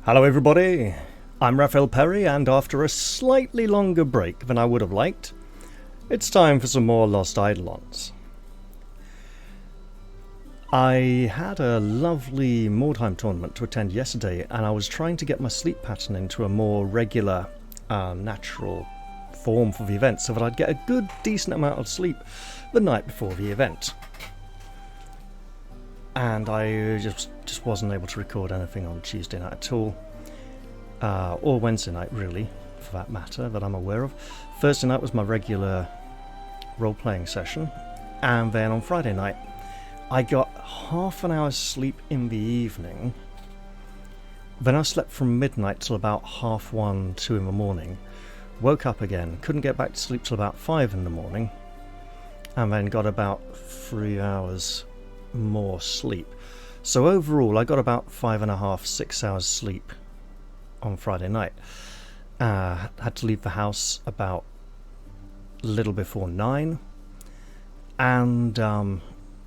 Hello everybody, I'm Raphael Perry, and after a slightly longer break than I would have liked, it's time for some more Lost Eidolons. I had a lovely Mordheim tournament to attend yesterday, and I was trying to get my sleep pattern into a more regular, natural form for the event so that I'd get a good, decent amount of sleep the night before the event. And I just wasn't able to record anything on Tuesday night at all, or Wednesday night really, for that matter, that I'm aware of. Thursday night was my regular role-playing session, and then on Friday night I got half an hour's sleep in the evening. Then I slept from midnight till about 1:30, 2 in the morning, woke up again, couldn't get back to sleep till about 5 in the morning, and then got about 3 hours more sleep. So overall I got about 5.5, 6 hours sleep on Friday night. Had to leave the house about a little before 9, and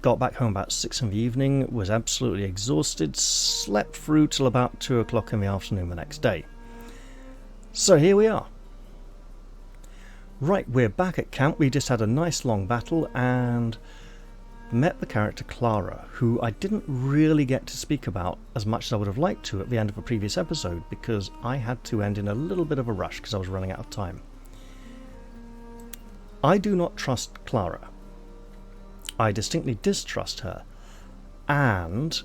got back home about 6 in the evening, was absolutely exhausted, slept through till about 2 o'clock in the afternoon the next day. So here we are. Right, we're back at camp. We just had a nice long battle and met the character Clara, who I didn't really get to speak about as much as I would have liked to at the end of a previous episode, because I had to end in a little bit of a rush because I was running out of time. I do not trust Clara. I distinctly distrust her, and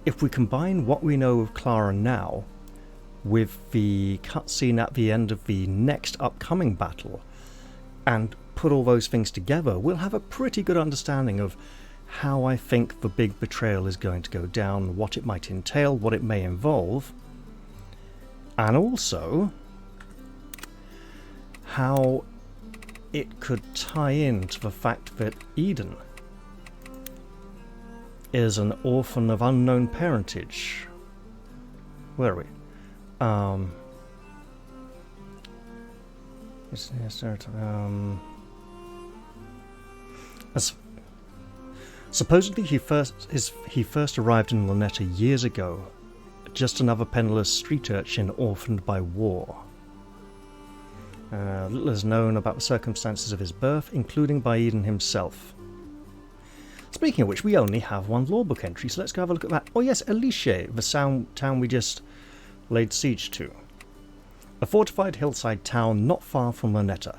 if we combine what we know of Clara now with the cutscene at the end of the next upcoming battle and put all those things together, we'll have a pretty good understanding of how I think the big betrayal is going to go down, what it might entail, what it may involve, and also how it could tie into the fact that Eden is an orphan of unknown parentage. Where are we? Supposedly he first arrived in Luneta years ago, just another penniless street urchin orphaned by war. Little is known about the circumstances of his birth, including by Eden himself. Speaking of which, we only have one lawbook entry, so let's go have a look at that. Oh yes, Elishe, the town we just laid siege to. A fortified hillside town not far from Luneta.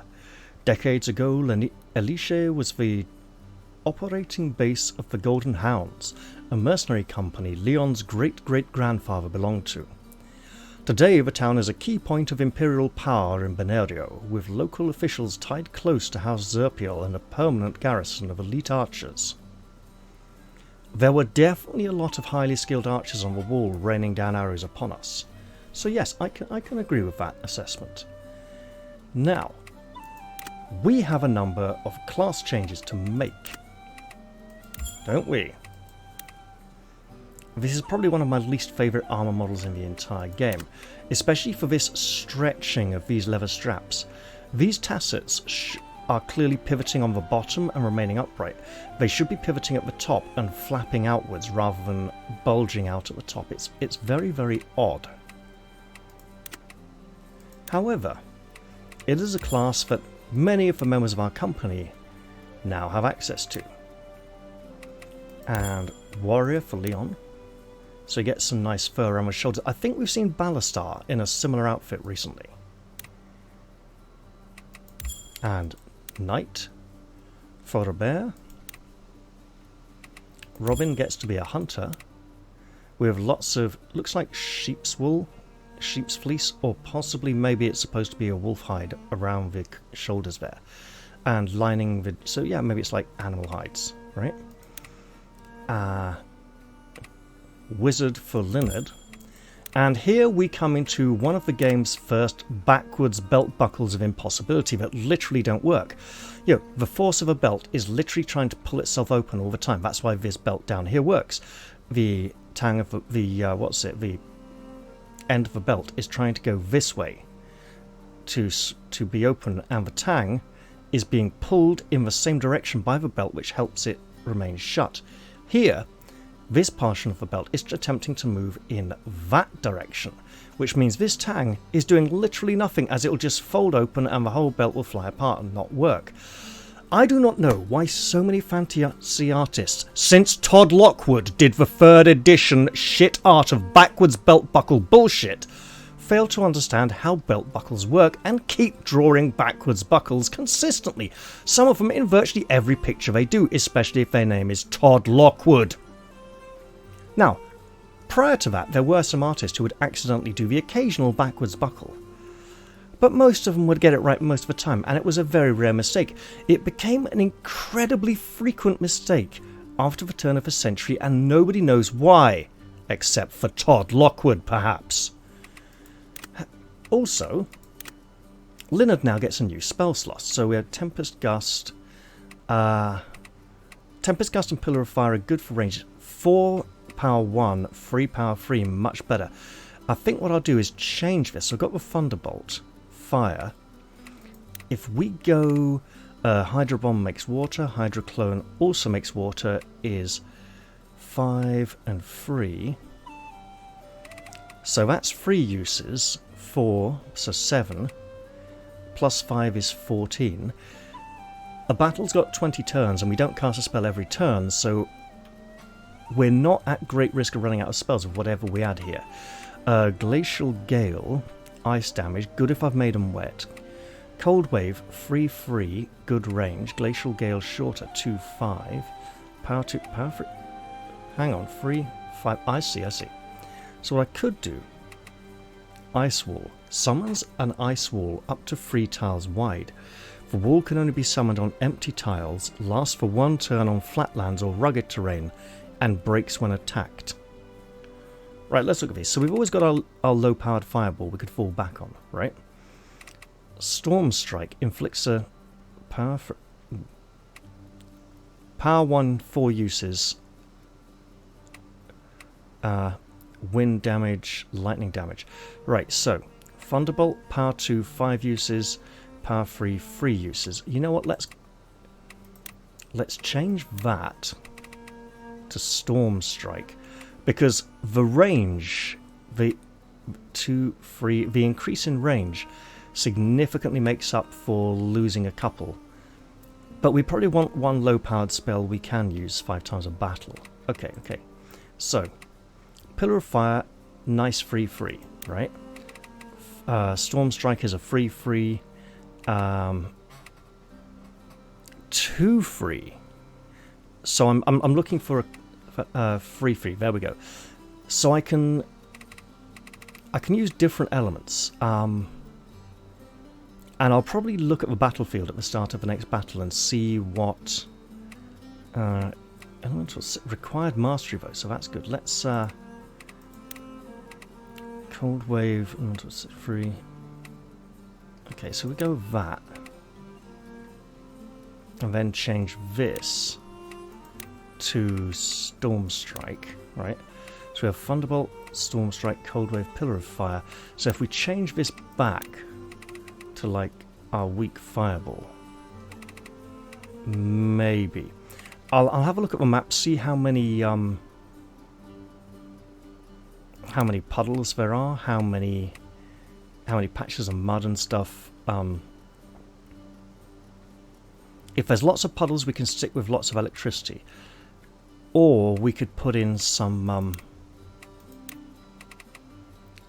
Decades ago, Elishe was the operating base of the Golden Hounds, a mercenary company Leon's great-great-grandfather belonged to. Today, the town is a key point of imperial power in Benario, with local officials tied close to House Zerpiel and a permanent garrison of elite archers. There were definitely a lot of highly skilled archers on the wall raining down arrows upon us. So yes, I can agree with that assessment. Now, we have a number of class changes to make, don't we? This is probably one of my least favourite armour models in the entire game, especially for this stretching of these leather straps. These tassets are clearly pivoting on the bottom and remaining upright. They should be pivoting at the top and flapping outwards rather than bulging out at the top. It's very, very odd. However, it is a class that many of the members of our company now have access to. And warrior for Leon, so he gets some nice fur around his shoulders. I think we've seen Ballastar in a similar outfit recently. And knight for Robert. Robin gets to be a hunter. We have lots of, looks like sheep's wool, sheep's fleece, or possibly maybe it's supposed to be a wolf hide around the shoulders there, and lining the, so yeah, maybe it's like animal hides, right? Wizard for Linard. And here we come into one of the game's first backwards belt buckles of impossibility that literally don't work. You know, the force of a belt is literally trying to pull itself open all the time. That's why this belt down here works. The tang of the end of the belt is trying to go this way to be open, and the tang is being pulled in the same direction by the belt, which helps it remain shut. Here, This portion of the belt is attempting to move in that direction, which means this tang is doing literally nothing, as it will just fold open and the whole belt will fly apart and not work. I do not know why so many fantasy artists, since Todd Lockwood did the 3rd edition shit art of backwards belt buckle bullshit, fail to understand how belt buckles work and keep drawing backwards buckles consistently, some of them in virtually every picture they do, especially if their name is Todd Lockwood. Now, prior to that, there were some artists who would accidentally do the occasional backwards buckle, but most of them would get it right most of the time, and it was a very rare mistake. It became an incredibly frequent mistake after the turn of the century, and nobody knows why, except for Todd Lockwood, perhaps. Also, Linard now gets a new spell slot, so we have Tempest Gust. Tempest Gust and Pillar of Fire are good for range 4 power 1, 3 power 3, much better. I think what I'll do is change this. So I've got the Thunderbolt, Fire. If we go Hydro Bomb makes water, Hydroclone also makes water, is 5 and 3. So that's 3 uses, 4, so 7, plus 5 is 14. A battle's got 20 turns and we don't cast a spell every turn, so we're not at great risk of running out of spells of whatever we add here. Glacial Gale, ice damage, good if I've made them wet. Cold Wave, 3/3, good range. Glacial Gale shorter, 2/5. Power 2, power 3. Hang on, 3, 5. I see. So what I could do, Ice Wall. Summons an ice wall up to 3 tiles wide. The wall can only be summoned on empty tiles, lasts for 1 turn on flatlands or rugged terrain, and breaks when attacked. Right, let's look at these. So we've always got our low-powered fireball we could fall back on, right? Storm Strike inflicts a power 1, 4 uses. Wind damage, lightning damage. Right, so Thunderbolt, power 2, 5 uses, power 3, 3 uses. You know what? Let's change that to Storm Strike, because the range, the increase in range significantly makes up for losing a couple. But we probably want one low-powered spell we can use 5 times a battle. Okay. So, Pillar of Fire, nice 3/3, right? Storm Strike is a 3/3. 2/3. So I'm looking for a 3/3. There we go. So I can use different elements. And I'll probably look at the battlefield at the start of the next battle and see what elemental required mastery vote. So that's good. Let's Cold Wave, elemental 3. Okay, so we go with that, and then change this to Storm Strike, right? So we have Thunderbolt, Storm Strike, Cold Wave, Pillar of Fire. So if we change this back to like our weak Fireball, maybe. I'll have a look at the map, see how many puddles there are, how many patches of mud and stuff. If there's lots of puddles, we can stick with lots of electricity. Or we could put in some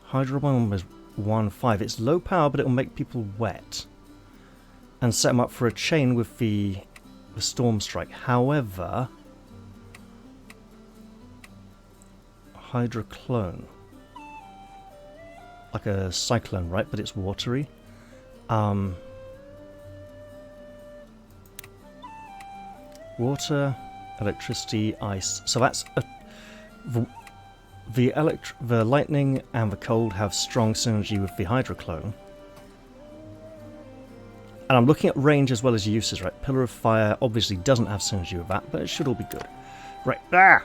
Hydro Bomb is 1/5. It's low power, but it'll make people wet. And set them up for a chain with the Storm Strike. However, Hydroclone, like a cyclone, right? But it's watery. Water, electricity, ice. So that's the lightning and the cold have strong synergy with the Hydroclone. And I'm looking at range as well as uses, right? Pillar of Fire obviously doesn't have synergy with that, but it should all be good. Right. Ah!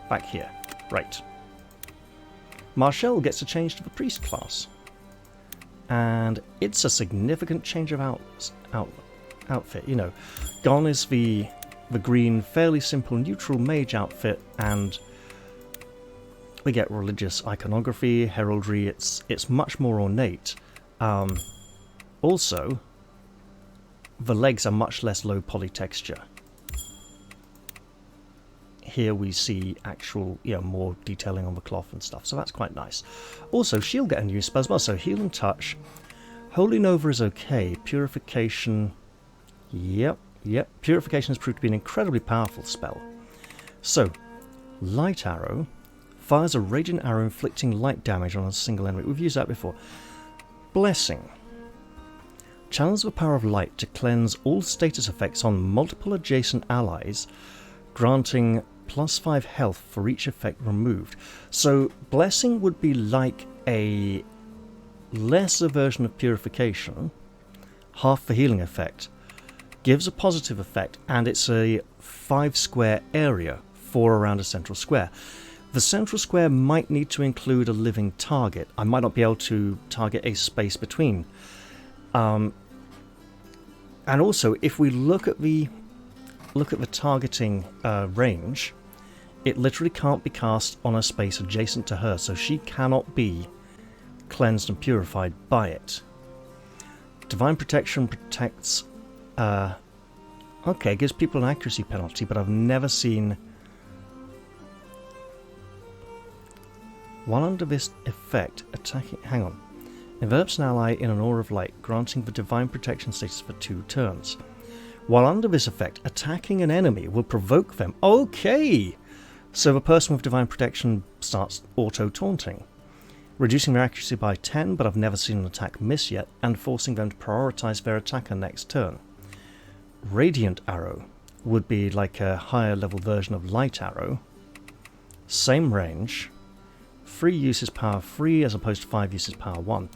Back here. Right. Marshall gets a change to the priest class. And it's a significant change of outfit. You know, gone is the the green, fairly simple neutral mage outfit, and we get religious iconography, heraldry. It's much more ornate. Also, the legs are much less low poly texture. Here we see actual, more detailing on the cloth and stuff, so that's quite nice. Also, she'll get a new spell as well, so Heal and Touch. Holy Nova is okay. Purification, yep. Purification has proved to be an incredibly powerful spell. So, Light Arrow fires a radiant arrow inflicting light damage on a single enemy. We've used that before. Blessing. Channels the power of light to cleanse all status effects on multiple adjacent allies, granting +5 health for each effect removed. So Blessing would be like a lesser version of Purification, half the healing effect, gives a positive effect, and it's a 5 square area, 4 around a central square. The central square might need to include a living target. I might not be able to target a space between. And also, if we look at the targeting range, it literally can't be cast on a space adjacent to her, so she cannot be cleansed and purified by it. Divine Protection protects... okay, gives people an accuracy penalty, but I've never seen... While under this effect, attacking... Hang on. Envelops an ally in an aura of light, granting the Divine Protection status for 2 turns. While under this effect, attacking an enemy will provoke them. Okay! So the person with Divine Protection starts auto-taunting, reducing their accuracy by 10, but I've never seen an attack miss yet, and forcing them to prioritise their attacker next turn. Radiant Arrow would be like a higher level version of Light Arrow. Same range. 3 uses power 3 as opposed to 5 uses power 1.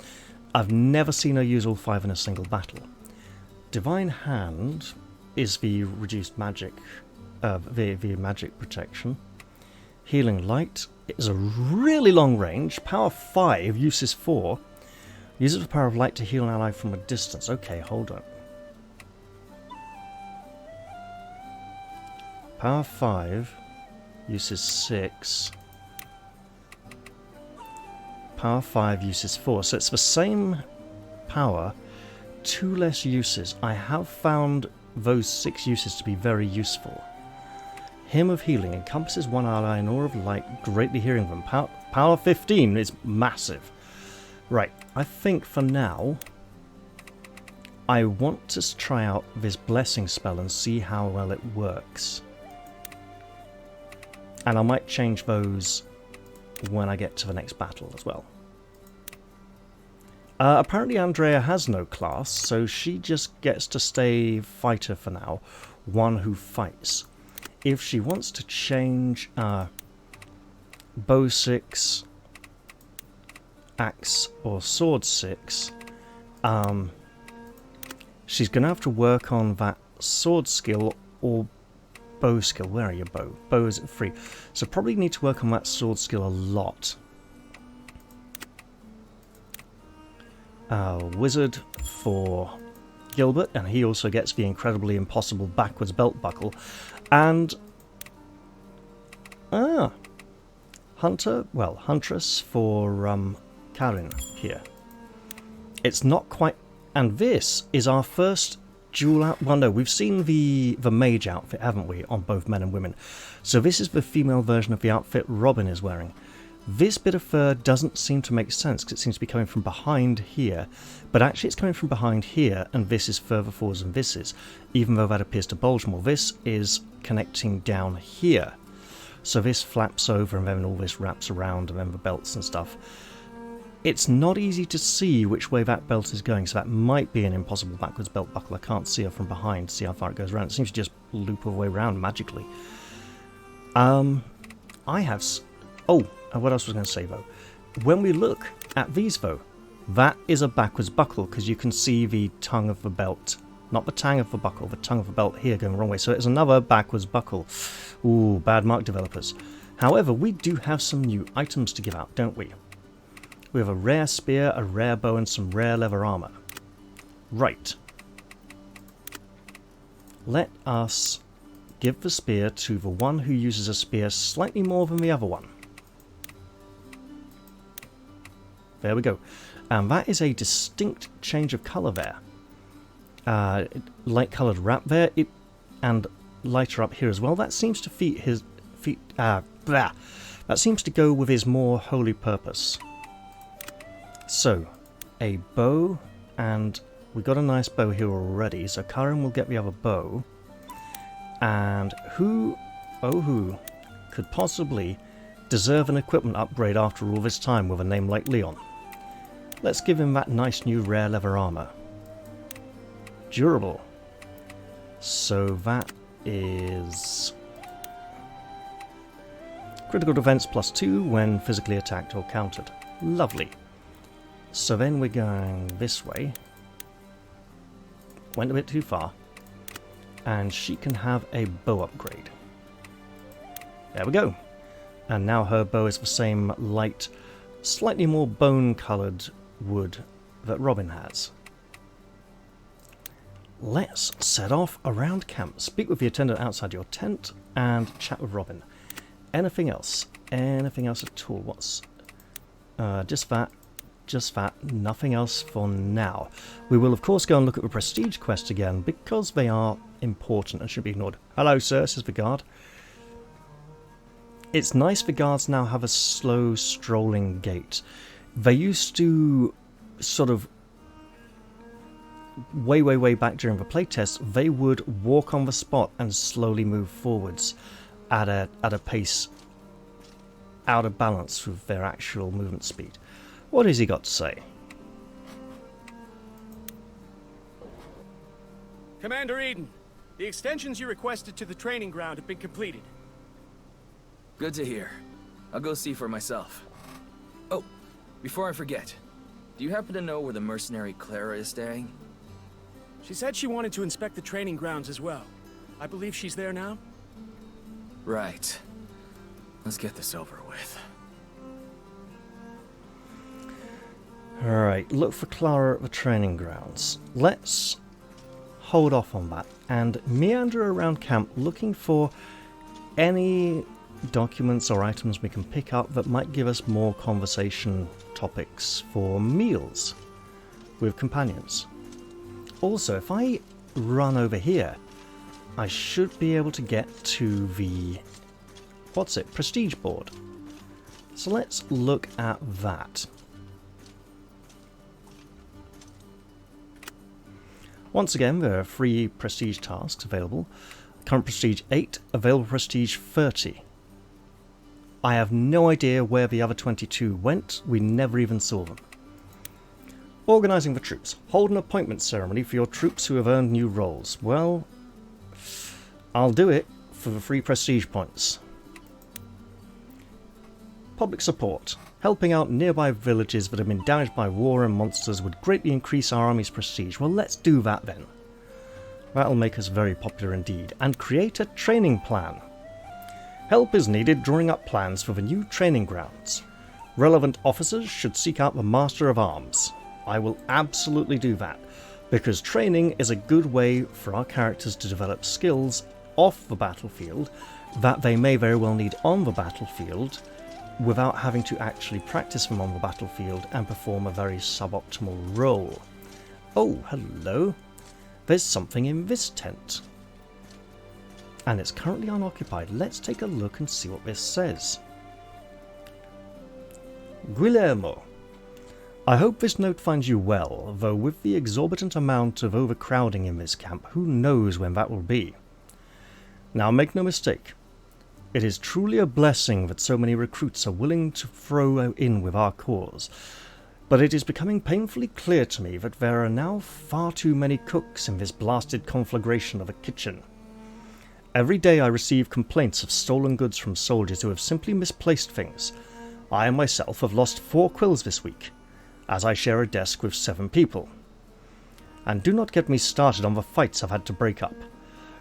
I've never seen her use all 5 in a single battle. Divine Hand is the reduced magic, the magic protection. Healing Light is a really long range. Power 5 uses 4. Uses the power of light to heal an ally from a distance. Okay, hold on. Power 5 uses 6. Power 5 uses 4. So it's the same power, 2 less uses. I have found those 6 uses to be very useful. Hymn of Healing encompasses one ally in aura of light, greatly healing them. Power 15 is massive. Right, I think for now, I want to try out this Blessing spell and see how well it works. And I might change those when I get to the next battle as well. Apparently Andrea has no class, so she just gets to stay fighter for now, one who fights. If she wants to change bow 6, axe or sword 6, she's going to have to work on that sword skill or bow skill. Where are your bow? Bow is at 3. So probably need to work on that sword skill a lot. Wizard for Gilbert, and he also gets the incredibly impossible backwards belt buckle. And Huntress for Karin here. It's not quite, and this is our first dual out. Well, no, we've seen the mage outfit, haven't we, on both men and women. So this is the female version of the outfit Robin is wearing. This bit of fur doesn't seem to make sense because it seems to be coming from behind here, but actually it's coming from behind here, and this is further forwards than this is, even though that appears to bulge more. This is connecting down here. So this flaps over and then all this wraps around and then the belts and stuff. It's not easy to see which way that belt is going, so that might be an impossible backwards belt buckle. I can't see her from behind, see how far it goes around. It seems to just loop all the way around magically. What else was I going to say though? When we look at these though, that is a backwards buckle because you can see the tongue of the belt. Not the tang of the buckle, the tongue of the belt here going the wrong way. So it's another backwards buckle. Ooh, bad mark developers. However, we do have some new items to give out, don't we? We have a rare spear, a rare bow, and some rare leather armor. Right. Let us give the spear to the one who uses a spear slightly more than the other one. There we go. And that is a distinct change of colour there. Light coloured wrap there, and lighter up here as well. That seems to that seems to go with his more holy purpose. So, a bow, and we got a nice bow here already, so Karen will get the other bow. And who could possibly deserve an equipment upgrade after all this time with a name like Leon? Let's give him that nice new rare leather armor. Durable. So that is critical defense +2 when physically attacked or countered. Lovely. So then we're going this way. Went a bit too far. And she can have a bow upgrade. There we go. And now her bow is the same light, slightly more bone-coloured wood that Robin has. Let's set off around camp. Speak with the attendant outside your tent and chat with Robin. Anything else? Anything else at all? What's... just that. Just that. Nothing else for now. We will of course go and look at the prestige quest again because they are important and should be ignored. Hello sir, says the guard. It's nice the guards now have a slow strolling gait. They used to sort of way back during the playtest, they would walk on the spot and slowly move forwards at a pace out of balance with their actual movement speed. What has he got to say? Commander Eden, the extensions you requested to the training ground have been completed. Good to hear. I'll go see for myself. Oh, before I forget, do you happen to know where the mercenary Clara is staying? She said she wanted to inspect the training grounds as well. I believe she's there now? Right. Let's get this over with. Alright, look for Clara at the training grounds. Let's hold off on that and meander around camp looking for any documents or items we can pick up that might give us more conversation topics for meals with companions. Also, if I run over here, I should be able to get to the... what's it? Prestige board. So let's look at that. Once again, there are 3 prestige tasks available. Current prestige 8, available prestige 30. I have no idea where the other 22 went, we never even saw them. Organising the troops. Hold an appointment ceremony for your troops who have earned new roles. Well, I'll do it for the 3 prestige points. Public support. Helping out nearby villages that have been damaged by war and monsters would greatly increase our army's prestige. Well, let's do that then. That'll make us very popular indeed. And create a training plan. Help is needed drawing up plans for the new training grounds. Relevant officers should seek out the Master of Arms. I will absolutely do that, because training is a good way for our characters to develop skills off the battlefield that they may very well need on the battlefield without having to actually practice them on the battlefield and perform a very suboptimal role. Oh, hello. There's something in this tent. And it's currently unoccupied. Let's take a look and see what this says. Guillermo. I hope this note finds you well, though with the exorbitant amount of overcrowding in this camp, who knows when that will be. Now make no mistake. It is truly a blessing that so many recruits are willing to throw in with our cause, but it is becoming painfully clear to me that there are now far too many cooks in this blasted conflagration of a kitchen. Every day I receive complaints of stolen goods from soldiers who have simply misplaced things. I myself have lost 4 quills this week, as I share a desk with 7 people. And do not get me started on the fights I've had to break up.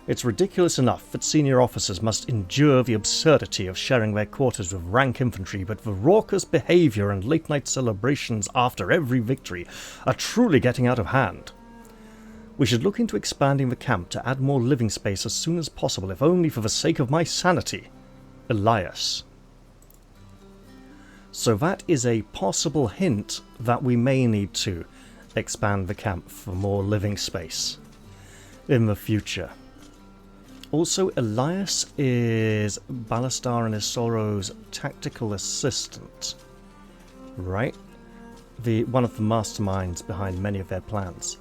It's ridiculous enough that senior officers must endure the absurdity of sharing their quarters with rank infantry, but the raucous behaviour and late-night celebrations after every victory are truly getting out of hand. We should look into expanding the camp to add more living space as soon as possible, if only for the sake of my sanity. Elias. So that is a possible hint that we may need to expand the camp for more living space in the future. Also, Elias is Ballastar and Isoro's tactical assistant, right? One of the masterminds behind many of their plans.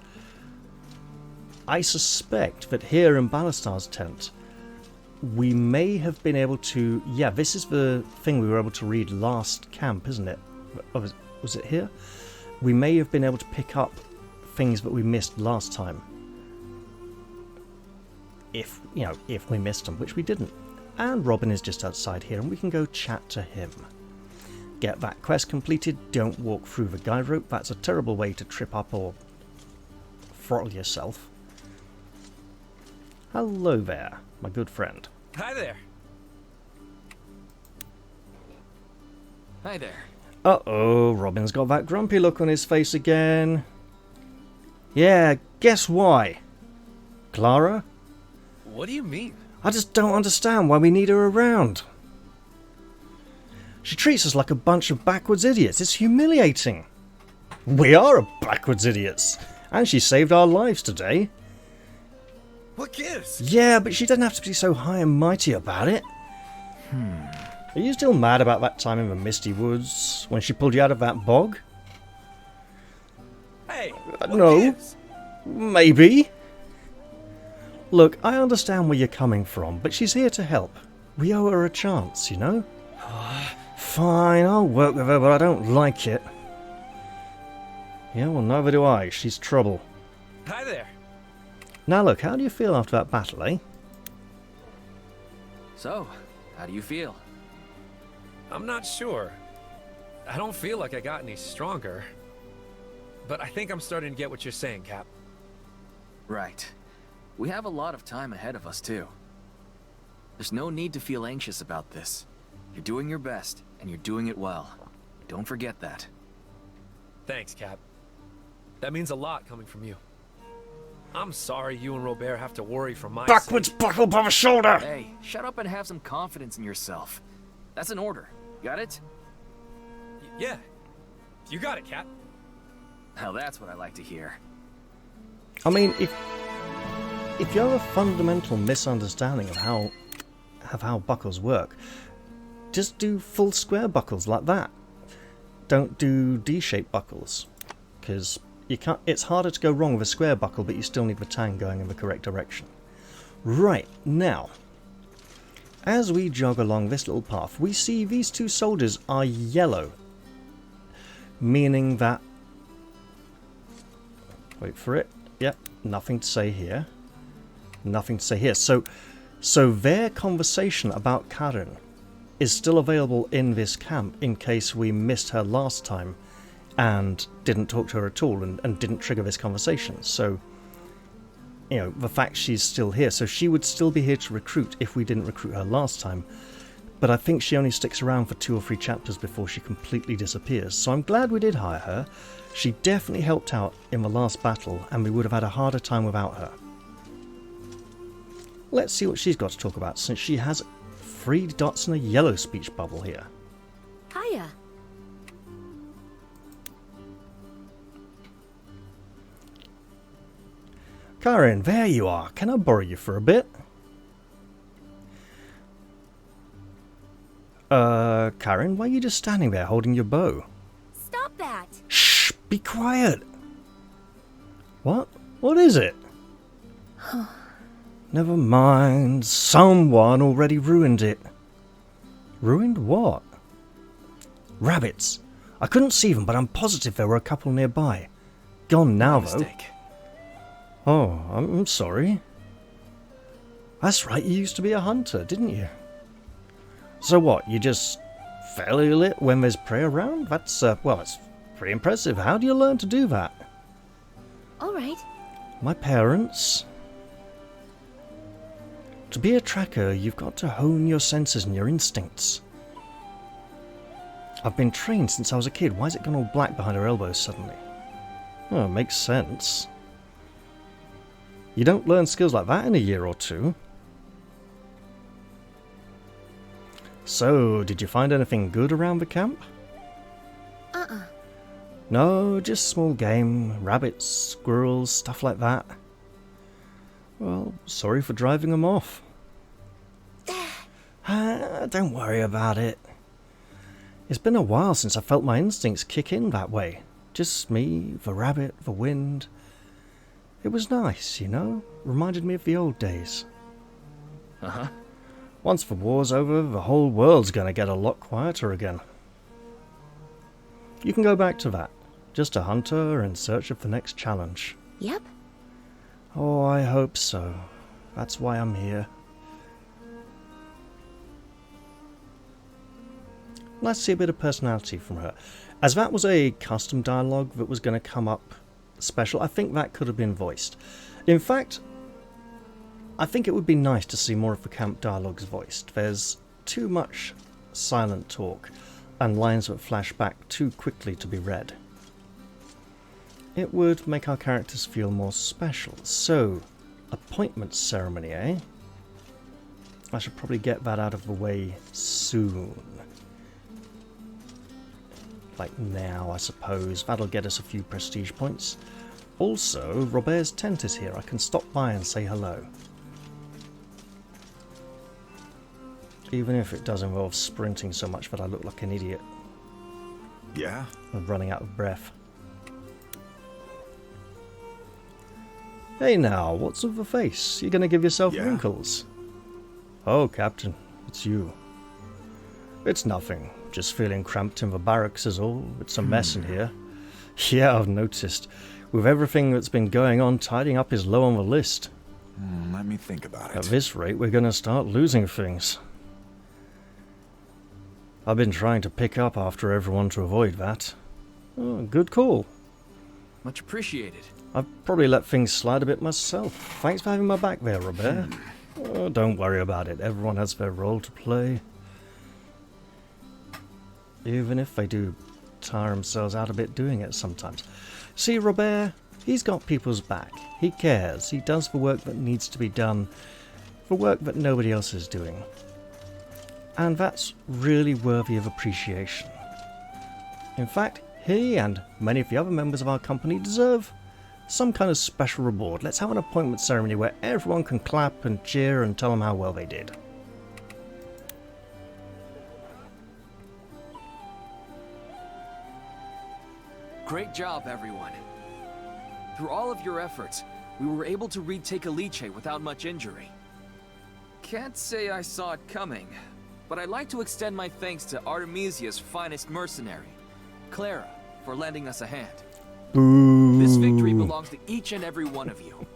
I suspect that here in Ballastar's tent, we may have been able to... Yeah, this is the thing we were able to read last camp, isn't it? Was it here? We may have been able to pick up things that we missed last time. If we missed them, which we didn't. And Robin is just outside here, and we can go chat to him. Get that quest completed. Don't walk through the guide rope. That's a terrible way to trip up or throttle yourself. Hello there, my good friend. Hi there. Hi there. Uh-oh, Robin's got that grumpy look on his face again. Yeah, guess why? Clara? What do you mean? I just don't understand why we need her around. She treats us like a bunch of backwards idiots. It's humiliating. We are backwards idiots. And she saved our lives today. What gives? Yeah, but she doesn't have to be so high and mighty about it. Are you still mad about that time in the Misty Woods when she pulled you out of that bog? Hey, No. gives? Maybe. Look, I understand where you're coming from, but she's here to help. We owe her a chance, you know? Fine, I'll work with her, but I don't like it. Yeah, well, neither do I. She's trouble. Hi there. Now look, how do you feel after that battle, eh? So, how do you feel? I'm not sure. I don't feel like I got any stronger. But I think I'm starting to get what you're saying, Cap. Right. We have a lot of time ahead of us, too. There's no need to feel anxious about this. You're doing your best, and you're doing it well. Don't forget that. Thanks, Cap. That means a lot coming from you. I'm sorry you and Robert have to worry for my Backwards sake. buckle by the shoulder! Hey, shut up and have some confidence in yourself. That's an order. Got it? Yeah. You got it, Cap. Now that's what I like to hear. I mean, if you have a fundamental misunderstanding of how buckles work, just do full square buckles like that. Don't do D-shaped buckles, because you can't. It's harder to go wrong with a square buckle, but you still need the tang going in the correct direction. Right, now, as we jog along this little path, we see these two soldiers are yellow, meaning that... Wait for it. Yep, nothing to say here. Nothing to say here. So their conversation about Karen is still available in this camp in case we missed her last time and didn't talk to her at all and didn't trigger this conversation. So, you know, the fact she's still here. So she would still be here to recruit if we didn't recruit her last time. But I think she only sticks around for 2 or 3 chapters before she completely disappears. So I'm glad we did hire her. She definitely helped out in the last battle, and we would have had a harder time without her. Let's see what she's got to talk about, since she has 3 dots and a yellow speech bubble here. Hiya. Karen, there you are. Can I borrow you for a bit? Karen, why are you just standing there holding your bow? Stop that. Shh, be quiet. What? What is it? Never mind. Someone already ruined it. Ruined what? Rabbits. I couldn't see them, but I'm positive there were a couple nearby. Gone now, though. Mistake. Oh, I'm sorry. That's right, you used to be a hunter, didn't you? So what, you just fairly lit when there's prey around? That's, well, that's pretty impressive. How do you learn to do that? All right. My parents. To be a tracker, you've got to hone your senses and your instincts. I've been trained since I was a kid. Why is it gone all black behind her elbows suddenly? Oh, it makes sense. You don't learn skills like that in a year or two. So, did you find anything good around the camp? No, just small game, rabbits, squirrels, stuff like that. Well, sorry for driving them off. Don't worry about it. It's been a while since I felt my instincts kick in that way. Just me, the rabbit, the wind. It was nice, you know? Reminded me of the old days. Uh-huh. Once the war's over, the whole world's gonna get a lot quieter again. You can go back to that. Just a hunter in search of the next challenge. Yep. Oh, I hope so. That's why I'm here. Let's see a bit of personality from her. As that was a custom dialogue that was going to come up special, I think that could have been voiced. In fact, I think it would be nice to see more of the camp dialogues voiced. There's too much silent talk and lines that flash back too quickly to be read. It would make our characters feel more special. So, appointment ceremony, eh? I should probably get that out of the way soon. Like now, I suppose. That'll get us a few prestige points. Also, Robert's tent is here. I can stop by and say hello. Even if it does involve sprinting so much that I look like an idiot. Yeah? I'm running out of breath. Hey now, what's with the face? You gonna give yourself wrinkles? Oh, Captain, it's you. It's nothing. Just feeling cramped in the barracks is all. It's a mess in here. Yeah, I've noticed. With everything that's been going on, tidying up is low on the list. Let me think about it. At this rate, we're gonna start losing things. I've been trying to pick up after everyone to avoid that. Oh, good call. Much appreciated. I've probably let things slide a bit myself. Thanks for having my back there, Robert. Oh, don't worry about it. Everyone has their role to play. Even if they do tire themselves out a bit doing it sometimes. See, Robert, he's got people's back. He cares. He does the work that needs to be done. The work that nobody else is doing. And that's really worthy of appreciation. In fact, he and many of the other members of our company deserve some kind of special reward. Let's have an appointment ceremony where everyone can clap and cheer and tell them how well they did. Great job, everyone. Through all of your efforts, we were able to retake Aliche without much injury. Can't say I saw it coming, but I'd like to extend my thanks to Artemesia's finest mercenary, Clara, for lending us a hand. Boo. This victory belongs to each and every one of you.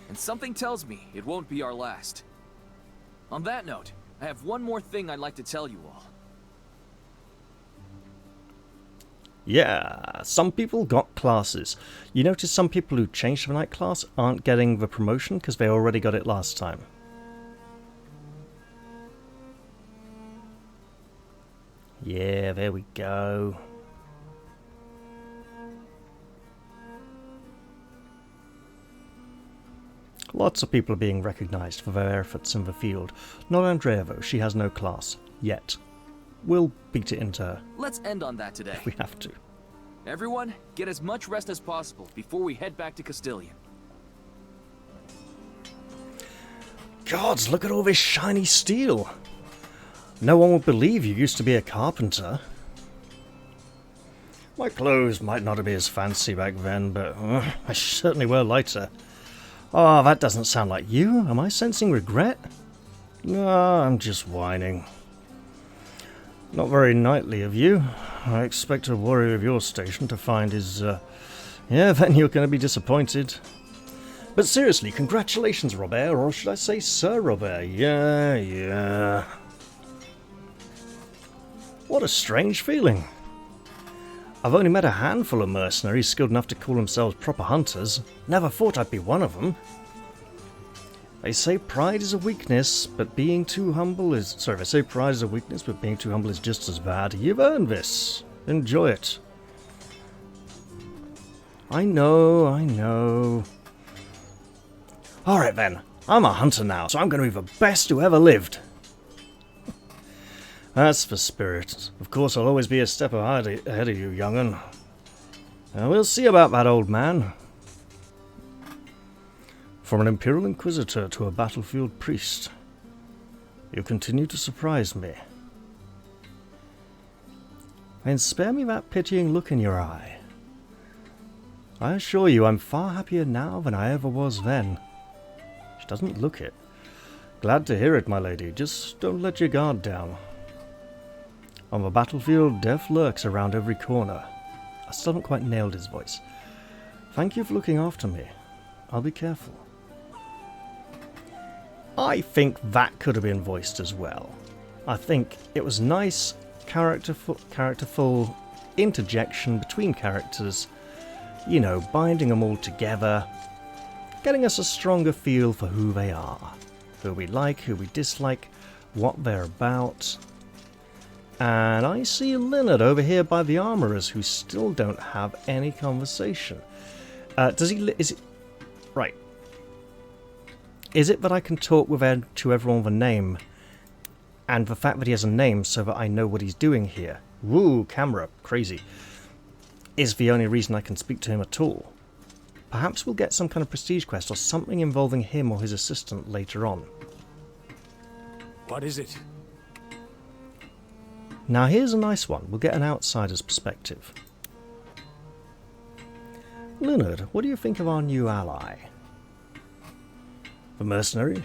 And something tells me it won't be our last. On that note, I have one more thing I'd like to tell you all. Yeah, some people got classes. You notice some people who changed to the night class aren't getting the promotion because they already got it last time. Yeah, there we go. Lots of people are being recognised for their efforts in the field. Not Andrea though, she has no class. Yet. We'll beat it into her. Let's end on that today. If we have to. Everyone, get as much rest as possible before we head back to Castilian. Gods, look at all this shiny steel. No one would believe you used to be a carpenter. My clothes might not have been as fancy back then, but I certainly were lighter. Oh, that doesn't sound like you. Am I sensing regret? No, I'm just whining. Not very knightly of you. I expect a warrior of your station to find his, yeah, then you're going to be disappointed. But seriously, congratulations, Robert, or should I say Sir Robert? Yeah. What a strange feeling. I've only met a handful of mercenaries skilled enough to call themselves proper hunters. Never thought I'd be one of them. They say pride is a weakness, but being too humble is... Sorry, they say pride is a weakness, but being too humble is just as bad. You've earned this. Enjoy it. I know. Alright then, I'm a hunter now, so I'm going to be the best who ever lived. That's the spirit. Of course, I'll always be a step ahead of you, young'un. We'll see about that, old man. From an Imperial Inquisitor to a battlefield priest, you continue to surprise me. And spare me that pitying look in your eye. I assure you I'm far happier now than I ever was then. She doesn't look it. Glad to hear it, my lady. Just don't let your guard down. On the battlefield, death lurks around every corner. I still haven't quite nailed his voice. Thank you for looking after me. I'll be careful. I think that could have been voiced as well. I think it was nice, characterful interjection between characters. You know, binding them all together. Getting us a stronger feel for who they are. Who we like, who we dislike, what they're about. And I see Leonard over here by the armourers who still don't have any conversation. Is it... Right. Is it that I can talk to everyone with a name, and the fact that he has a name so that I know what he's doing here? Woo, camera, crazy. Is the only reason I can speak to him at all. Perhaps we'll get some kind of prestige quest or something involving him or his assistant later on. What is it? Now here's a nice one. We'll get an outsider's perspective. Leonard, what do you think of our new ally? The mercenary?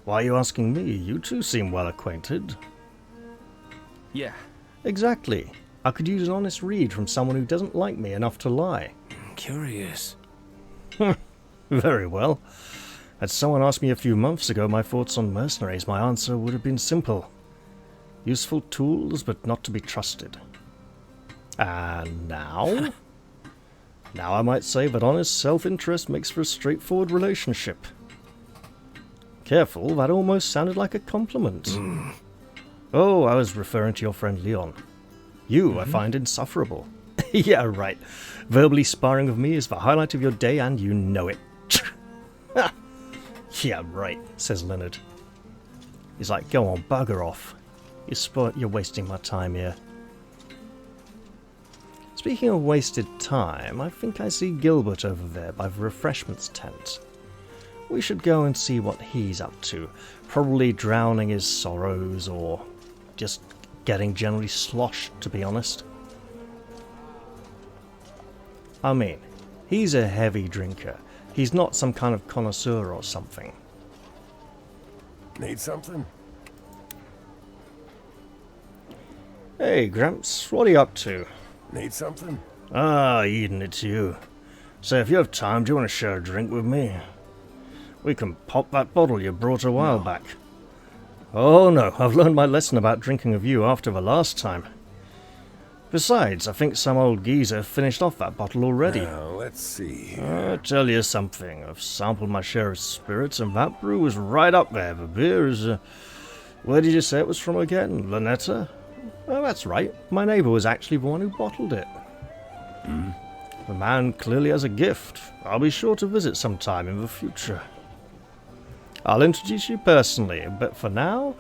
Why are you asking me? You two seem well acquainted. Yeah. Exactly. I could use an honest read from someone who doesn't like me enough to lie. Curious. Very well. Had someone asked me a few months ago my thoughts on mercenaries, my answer would have been simple. Useful tools, but not to be trusted. And now? Now I might say that honest self-interest makes for a straightforward relationship. Careful, that almost sounded like a compliment. Oh, I was referring to your friend Leon. You, I find insufferable. Yeah, right. Verbally sparring with me is the highlight of your day, and you know it. Yeah, right, says Leonard. He's like, go on, bugger off. You're wasting my time here. Speaking of wasted time, I think I see Gilbert over there by the refreshments tent. We should go and see what he's up to. Probably drowning his sorrows, or just getting generally sloshed, to be honest. I mean, he's a heavy drinker. He's not some kind of connoisseur or something. Need something? Hey, Gramps, what are you up to? Need something? Ah, Eden, it's you. So if you have time, do you want to share a drink with me? We can pop that bottle you brought a while back. Oh no, I've learned my lesson about drinking with you after the last time. Besides, I think some old geezer finished off that bottle already. Now, let's see. I tell you something, I've sampled my share of spirits, and that brew was right up there. The beer is... where did you say it was from again? Lanetta? Oh, that's right. My neighbour was actually the one who bottled it. The man clearly has a gift. I'll be sure to visit sometime in the future. I'll introduce you personally, but for now,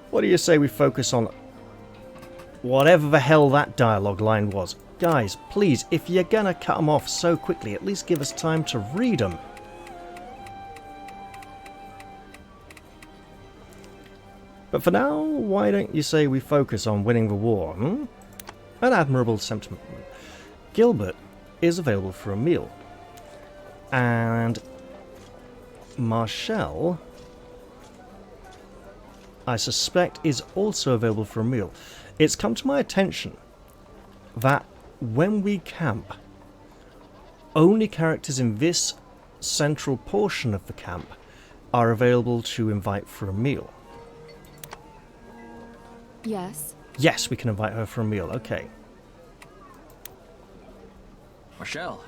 what do you say we focus on whatever the hell that dialogue line was? Guys, please, if you're gonna cut them off so quickly, at least give us time to read them. But for now, why don't you say we focus on winning the war, An admirable sentiment. Gilbert is available for a meal. And Marshall, I suspect, is also available for a meal. It's come to my attention that when we camp, only characters in this central portion of the camp are available to invite for a meal. Yes. Yes, we can invite her for a meal. Okay. Marshall,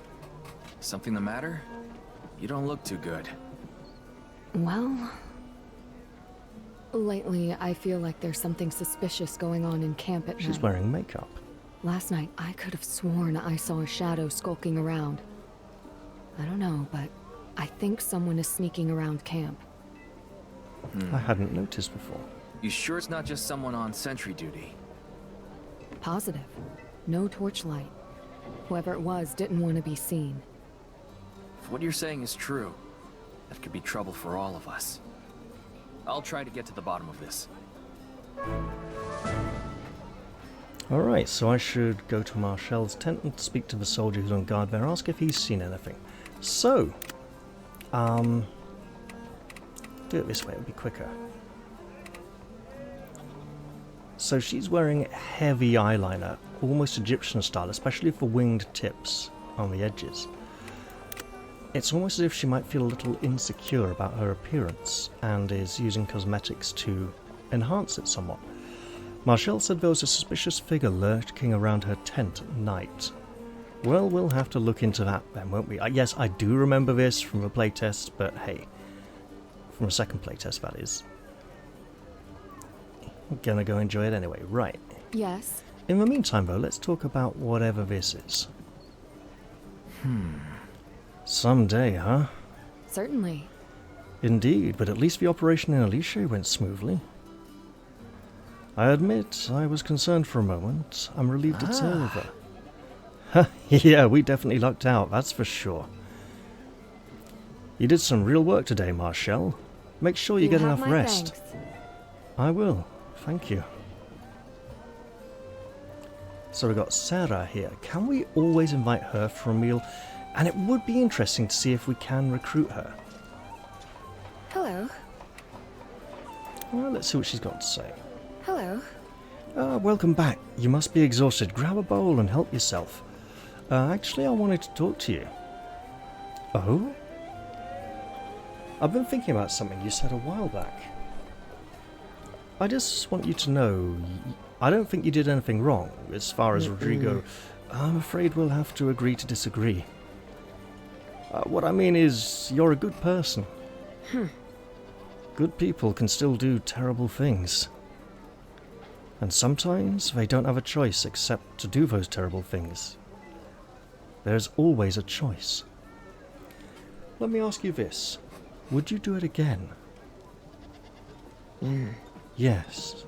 something the matter? You don't look too good. Well, lately I feel like there's something suspicious going on in camp at night. She's wearing makeup. Last night I could have sworn I saw a shadow skulking around. I don't know, but I think someone is sneaking around camp. I hadn't noticed before. You sure it's not just someone on sentry duty? Positive. No torchlight. Whoever it was didn't want to be seen. If what you're saying is true, that could be trouble for all of us. I'll try to get to the bottom of this. Alright, so I should go to Marshall's tent and speak to the soldier who's on guard there, ask if he's seen anything. So, do it this way, it'll be quicker. So she's wearing heavy eyeliner, almost Egyptian style, especially for winged tips on the edges. It's almost as if she might feel a little insecure about her appearance and is using cosmetics to enhance it somewhat. Marshall said there was a suspicious figure lurking around her tent at night. Well, we'll have to look into that then, won't we? Yes, I do remember this from a playtest, but hey, from a second playtest, that is. I'm gonna go enjoy it anyway, right. Yes? In the meantime, though, let's talk about whatever this is. Someday, huh? Certainly. Indeed, but at least the operation in Alicia went smoothly. I admit, I was concerned for a moment. I'm relieved it's over. Yeah, we definitely lucked out, that's for sure. You did some real work today, Marshall. Make sure you get have enough my rest. thanks. I will, thank you. So we've got Sarah here. Can we always invite her for a meal? And it would be interesting to see if we can recruit her. Hello. Well, let's see what she's got to say. Hello. Welcome back. You must be exhausted. Grab a bowl and help yourself. Actually, I wanted to talk to you. Oh? I've been thinking about something you said a while back. I just want you to know, I don't think you did anything wrong. As far as Rodrigo, I'm afraid we'll have to agree to disagree. What I mean is, you're a good person. Good people can still do terrible things. And sometimes they don't have a choice except to do those terrible things. There's always a choice. Let me ask you this. Would you do it again? Yes.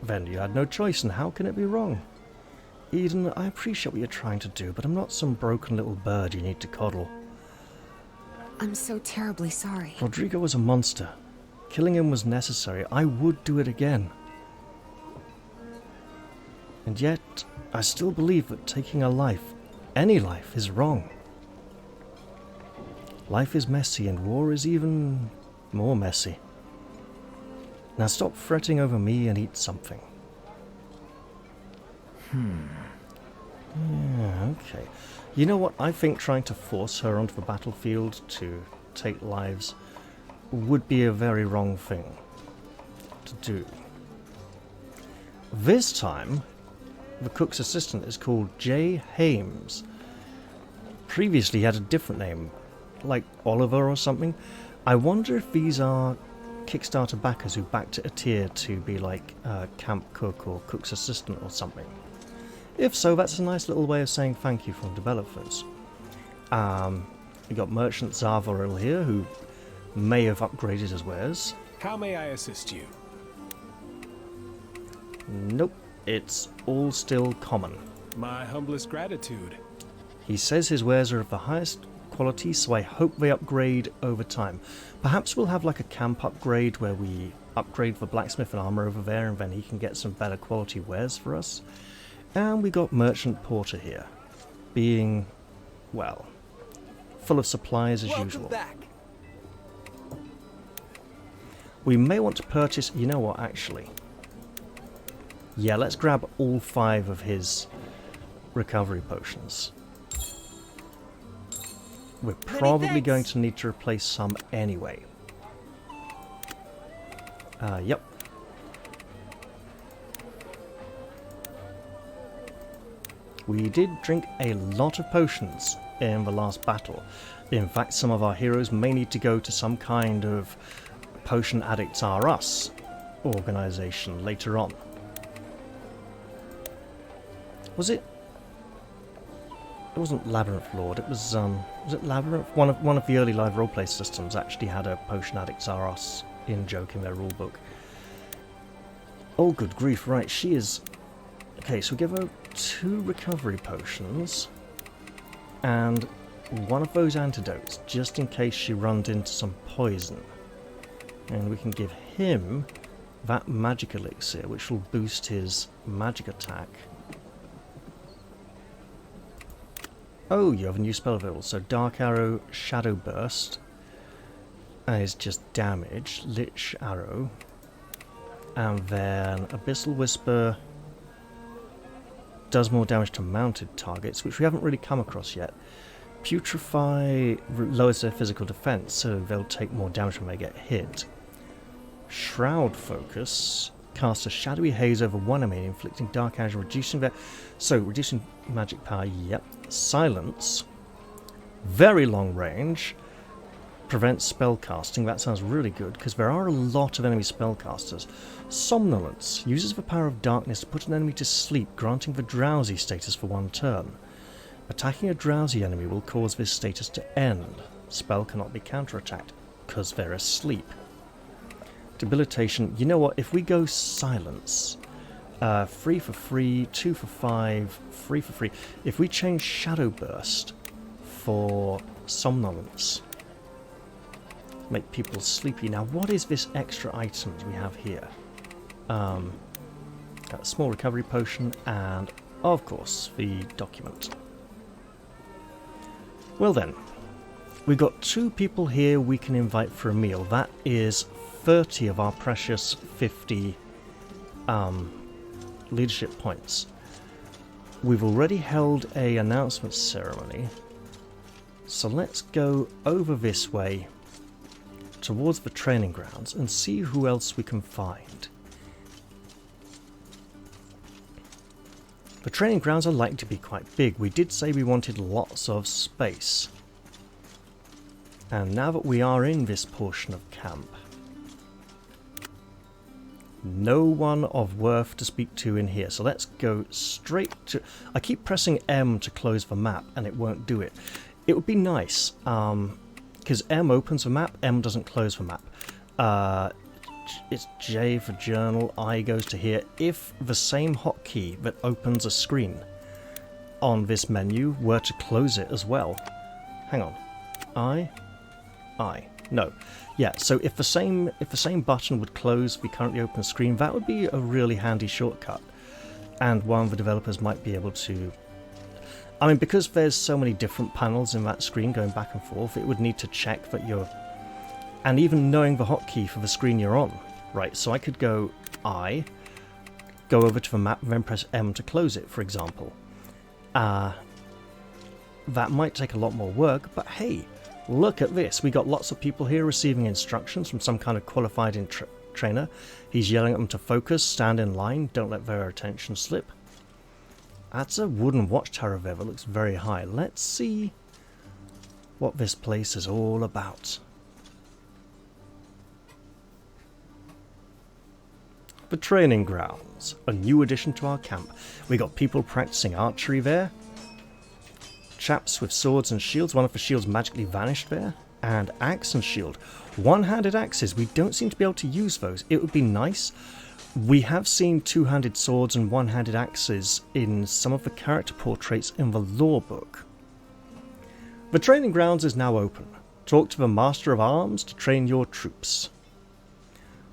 Then you had no choice, and how can it be wrong? Eden, I appreciate what you're trying to do, but I'm not some broken little bird you need to coddle. I'm so terribly sorry. Rodrigo was a monster. Killing him was necessary. I would do it again. And yet, I still believe that taking a life, any life, is wrong. Life is messy, and war is even more messy. Now stop fretting over me and eat something. Yeah, okay. You know what? I think trying to force her onto the battlefield to take lives would be a very wrong thing to do. This time, the cook's assistant is called Jay Hames. Previously he had a different name, like Oliver or something. I wonder if these are Kickstarter backers who backed it a tier to be like camp cook or cook's assistant or something. If so, that's a nice little way of saying thank you from developers. We got Merchant Zavaril here, who may have upgraded his wares. How may I assist you? Nope, it's all still common. My humblest gratitude. He says his wares are of the highest quality, so I hope they upgrade over time. Perhaps we'll have like a camp upgrade where we upgrade the blacksmith and armor over there, and then he can get some better quality wares for us. And we got Merchant Porter here, being, well, full of supplies as usual. Back. We may want to purchase, you know what, actually. Yeah, let's grab all 5 of his recovery potions. We're probably going to need to replace some anyway. Yep. We did drink a lot of potions in the last battle. In fact, some of our heroes may need to go to some kind of Potion Addicts Are Us organization later on. Was it? It wasn't Labyrinth Lord. It was it Labyrinth? One of the early live roleplay systems actually had a potion addict Zaros in joke in their rulebook. Oh, good grief! Right, she is. Okay, so we give her 2 recovery potions and 1 of those antidotes, just in case she runs into some poison. And we can give him that magic elixir, which will boost his magic attack. Oh, you have a new spell available. So Dark Arrow, Shadow Burst is just damage. Lich Arrow. And then Abyssal Whisper does more damage to mounted targets, which we haven't really come across yet. Putrefy lowers their physical defense, so they'll take more damage when they get hit. Shroud Focus casts a shadowy haze over one enemy, inflicting dark damage, reducing magic power. Yep. Silence, very long range, prevents spell casting. That sounds really good because there are a lot of enemy spellcasters. Somnolence uses the power of darkness to put an enemy to sleep, granting the drowsy status for 1 turn. Attacking a drowsy enemy will cause this status to end. Spell cannot be counterattacked because they're asleep. Debilitation. You know what? If we go silence, 3 for free, 2 for 5, 3 for free. If we change Shadow Burst for Somnolence, make people sleepy. Now, what is this extra items we have here? Got a small recovery potion and, of course, the document. Well then, we've got 2 people here we can invite for a meal. That is 30 of our precious 50 leadership points. We've already held a announcement ceremony, so let's go over this way towards the training grounds and see who else we can find. The training grounds are likely to be quite big. We did say we wanted lots of space, and now that we are in this portion of camp, no one of worth to speak to in here. So let's go straight to... I keep pressing M to close the map and it won't do it. It would be nice, because M opens the map, M doesn't close the map. It's J for journal, I goes to here. If the same hotkey that opens a screen on this menu were to close it as well... Hang on. I... No. Yeah, so if the same button would close the currently open screen, that would be a really handy shortcut. And one the developers might be able to... I mean, because there's so many different panels in that screen going back and forth, it would need to check that you're... And even knowing the hotkey for the screen you're on. Right, so I could go I, go over to the map, and then press M to close it, for example. That might take a lot more work, but hey... Look at this, we got lots of people here receiving instructions from some kind of qualified trainer. He's yelling at them to focus, stand in line, don't let their attention slip. That's a wooden watchtower there that looks very high. Let's see what this place is all about. The training grounds, a new addition to our camp. We got people practicing archery there. Chaps with swords and shields. One of the shields magically vanished there. And axe and shield. One-handed axes. We don't seem to be able to use those. It would be nice. We have seen two-handed swords and one-handed axes in some of the character portraits in the lore book. The training grounds is now open. Talk to the Master of Arms to train your troops.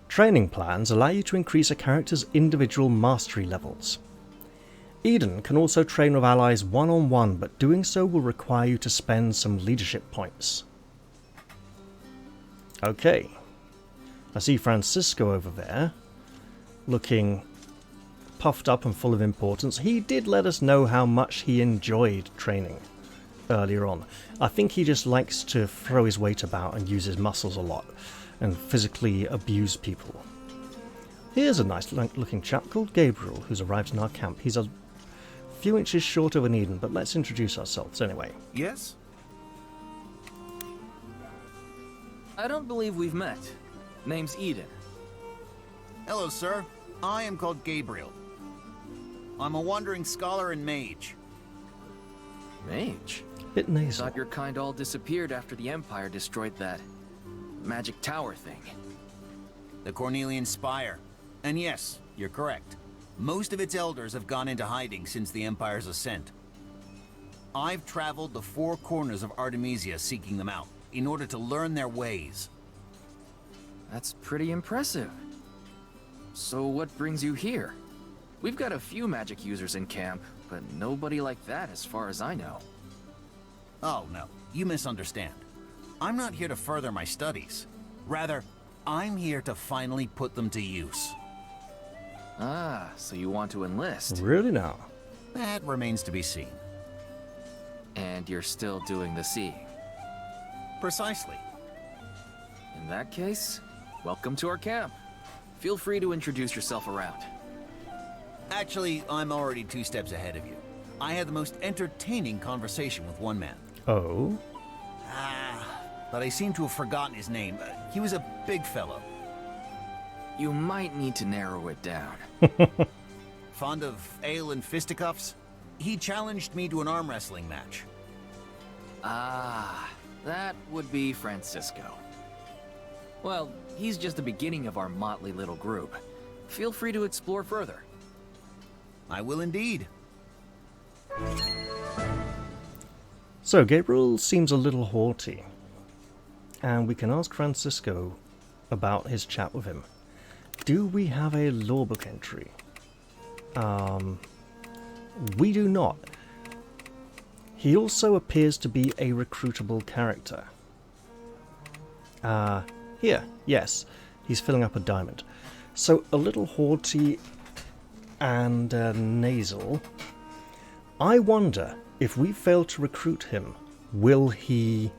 Training plans allow you to increase a character's individual mastery levels. Eden can also train with allies one-on-one, but doing so will require you to spend some leadership points. Okay. I see Francisco over there, looking puffed up and full of importance. He did let us know how much he enjoyed training earlier on. I think he just likes to throw his weight about and use his muscles a lot, and physically abuse people. Here's a nice looking chap called Gabriel, who's arrived in our camp. He's a few inches shorter than Eden, but let's introduce ourselves anyway. Yes? I don't believe we've met. Name's Eden. Hello, sir. I am called Gabriel. I'm a wandering scholar and mage. Mage? Bit nasal. Thought your kind all disappeared after the Empire destroyed that magic tower thing. The Cornelian Spire. And yes, you're correct. Most of its elders have gone into hiding since the Empire's ascent. I've traveled the four corners of Artemesia seeking them out, in order to learn their ways. That's pretty impressive. So what brings you here? We've got a few magic users in camp, but nobody like that as far as I know. Oh no, you misunderstand. I'm not here to further my studies. Rather, I'm here to finally put them to use. Ah, so you want to enlist? Really now? That remains to be seen. And you're still doing the seeing? Precisely. In that case, welcome to our camp. Feel free to introduce yourself around. Actually, I'm already 2 steps ahead of you. I had the most entertaining conversation with one man. Oh? But I seem to have forgotten his name. He was a big fellow. You might need to narrow it down. Fond of ale and fisticuffs? He challenged me to an arm wrestling match. Ah, that would be Francisco. Well, he's just the beginning of our motley little group. Feel free to explore further. I will indeed. So, Gabriel seems a little haughty. And we can ask Francisco about his chat with him. Do we have a lawbook entry? We do not. He also appears to be a recruitable character. Here, yes. He's filling up a diamond. So, a little haughty and nasal. I wonder, if we fail to recruit him, will he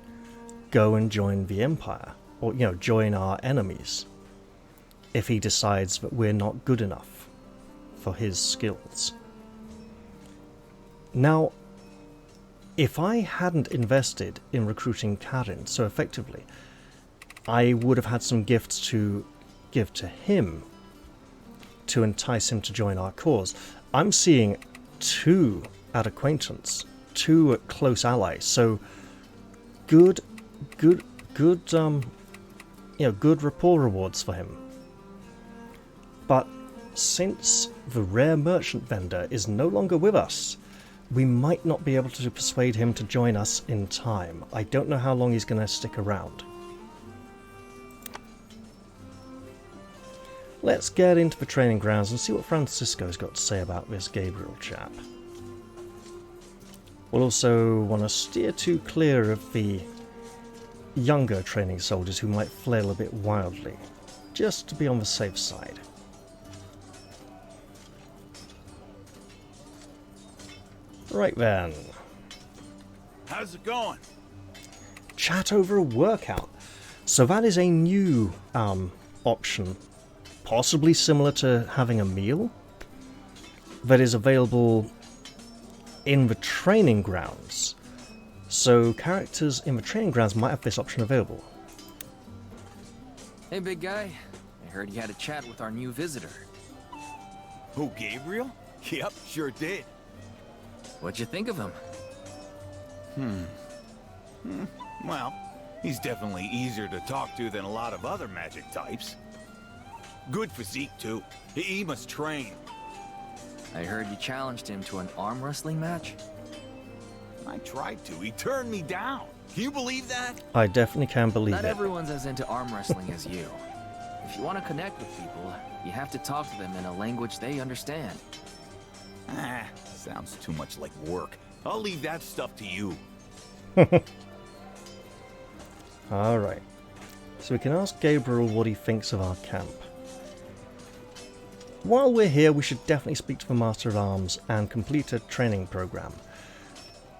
go and join the Empire? Or, you know, join our enemies? If he decides that we're not good enough for his skills. Now, if I hadn't invested in recruiting Karin so effectively, I would have had some gifts to give to him to entice him to join our cause. I'm seeing 2 at acquaintance, 2 at close allies, so good rapport rewards for him. But since the rare merchant vendor is no longer with us, we might not be able to persuade him to join us in time. I don't know how long he's going to stick around. Let's get into the training grounds and see what Francisco's got to say about this Gabriel chap. We'll also want to steer too clear of the younger training soldiers who might flail a bit wildly, just to be on the safe side. Right then. How's it going? Chat over a workout. So that is a new option, possibly similar to having a meal, that is available in the training grounds. So characters in the training grounds might have this option available. Hey, big guy. I heard you had a chat with our new visitor. Who, Gabriel? Yep, sure did. What'd you think of him? Well, he's definitely easier to talk to than a lot of other magic types. Good physique, too. He must train. I heard you challenged him to an arm wrestling match? I tried to. He turned me down. Can you believe that? I definitely can believe Not it. everyone's as into arm wrestling as you. If you want to connect with people, you have to talk to them in a language they understand. Sounds too much like work. I'll leave that stuff to you. Alright. So we can ask Gabriel what he thinks of our camp. While we're here, we should definitely speak to the Master of Arms and complete a training program.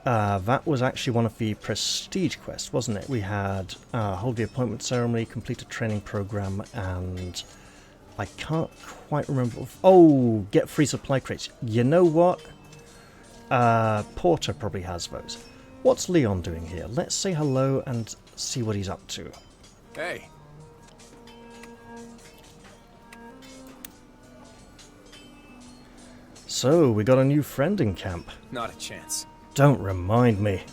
That was actually one of the prestige quests, wasn't it? We had hold the appointment ceremony, complete a training program, and I can't quite remember. Oh, get free supply crates. You know what? Porter probably has those. What's Leon doing here? Let's say hello and see what he's up to. Hey. So, we got a new friend in camp. Not a chance. Don't remind me.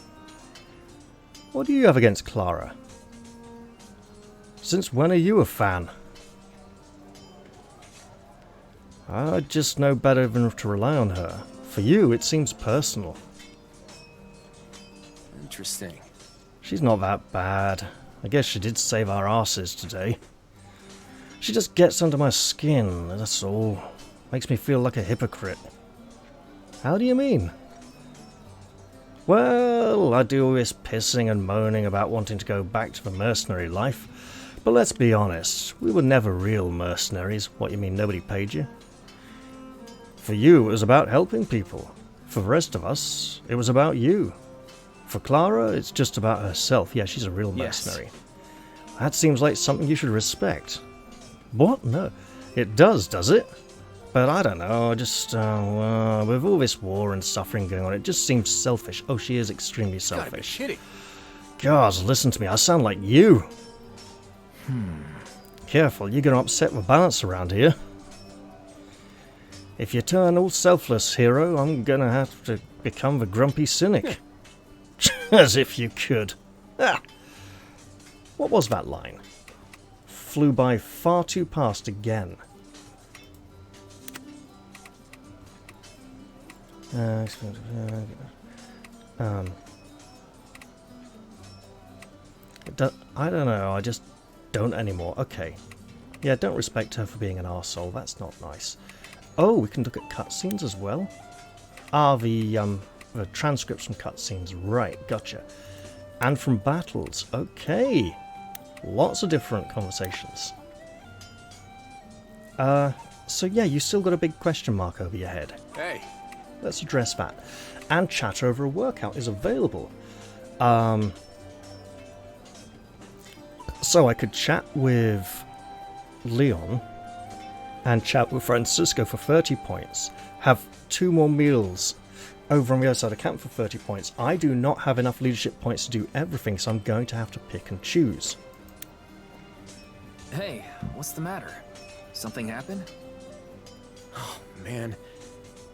What do you have against Clara? Since when are you a fan? I just know better than to rely on her. For you, it seems personal. Interesting. She's not that bad. I guess she did save our asses today. She just gets under my skin, that's all. Makes me feel like a hypocrite. How do you mean? Well, I do all this pissing and moaning about wanting to go back to the mercenary life. But let's be honest, we were never real mercenaries. What, you mean nobody paid you? For you, it was about helping people. For the rest of us, it was about you. For Clara, it's just about herself. Yeah, she's a real mercenary. Yes. That seems like something you should respect. What? No. It does it? But I don't know, just, with all this war and suffering going on, it just seems selfish. Oh, she is extremely selfish. Gotta be kidding. God, listen to me, I sound like you. Careful, you're gonna upset the balance around here. If you turn all selfless, hero, I'm gonna have to become the grumpy cynic. As if you could. Ah. What was that line? Flew by far too fast again. I don't know, I just don't anymore. Okay. Yeah, don't respect her for being an arsehole, that's not nice. Oh, we can look at cutscenes as well. Ah, the transcripts from cutscenes, right, gotcha. And from battles, okay. Lots of different conversations. So yeah, you still got a big question mark over your head. Hey. Let's address that. And chat over a workout is available. So I could chat with Leon and chat with Francisco for 30 points. Have 2 more meals over on the other side of camp for 30 points. I do not have enough leadership points to do everything, so I'm going to have to pick and choose. Hey, what's the matter? Something happened? Oh, man.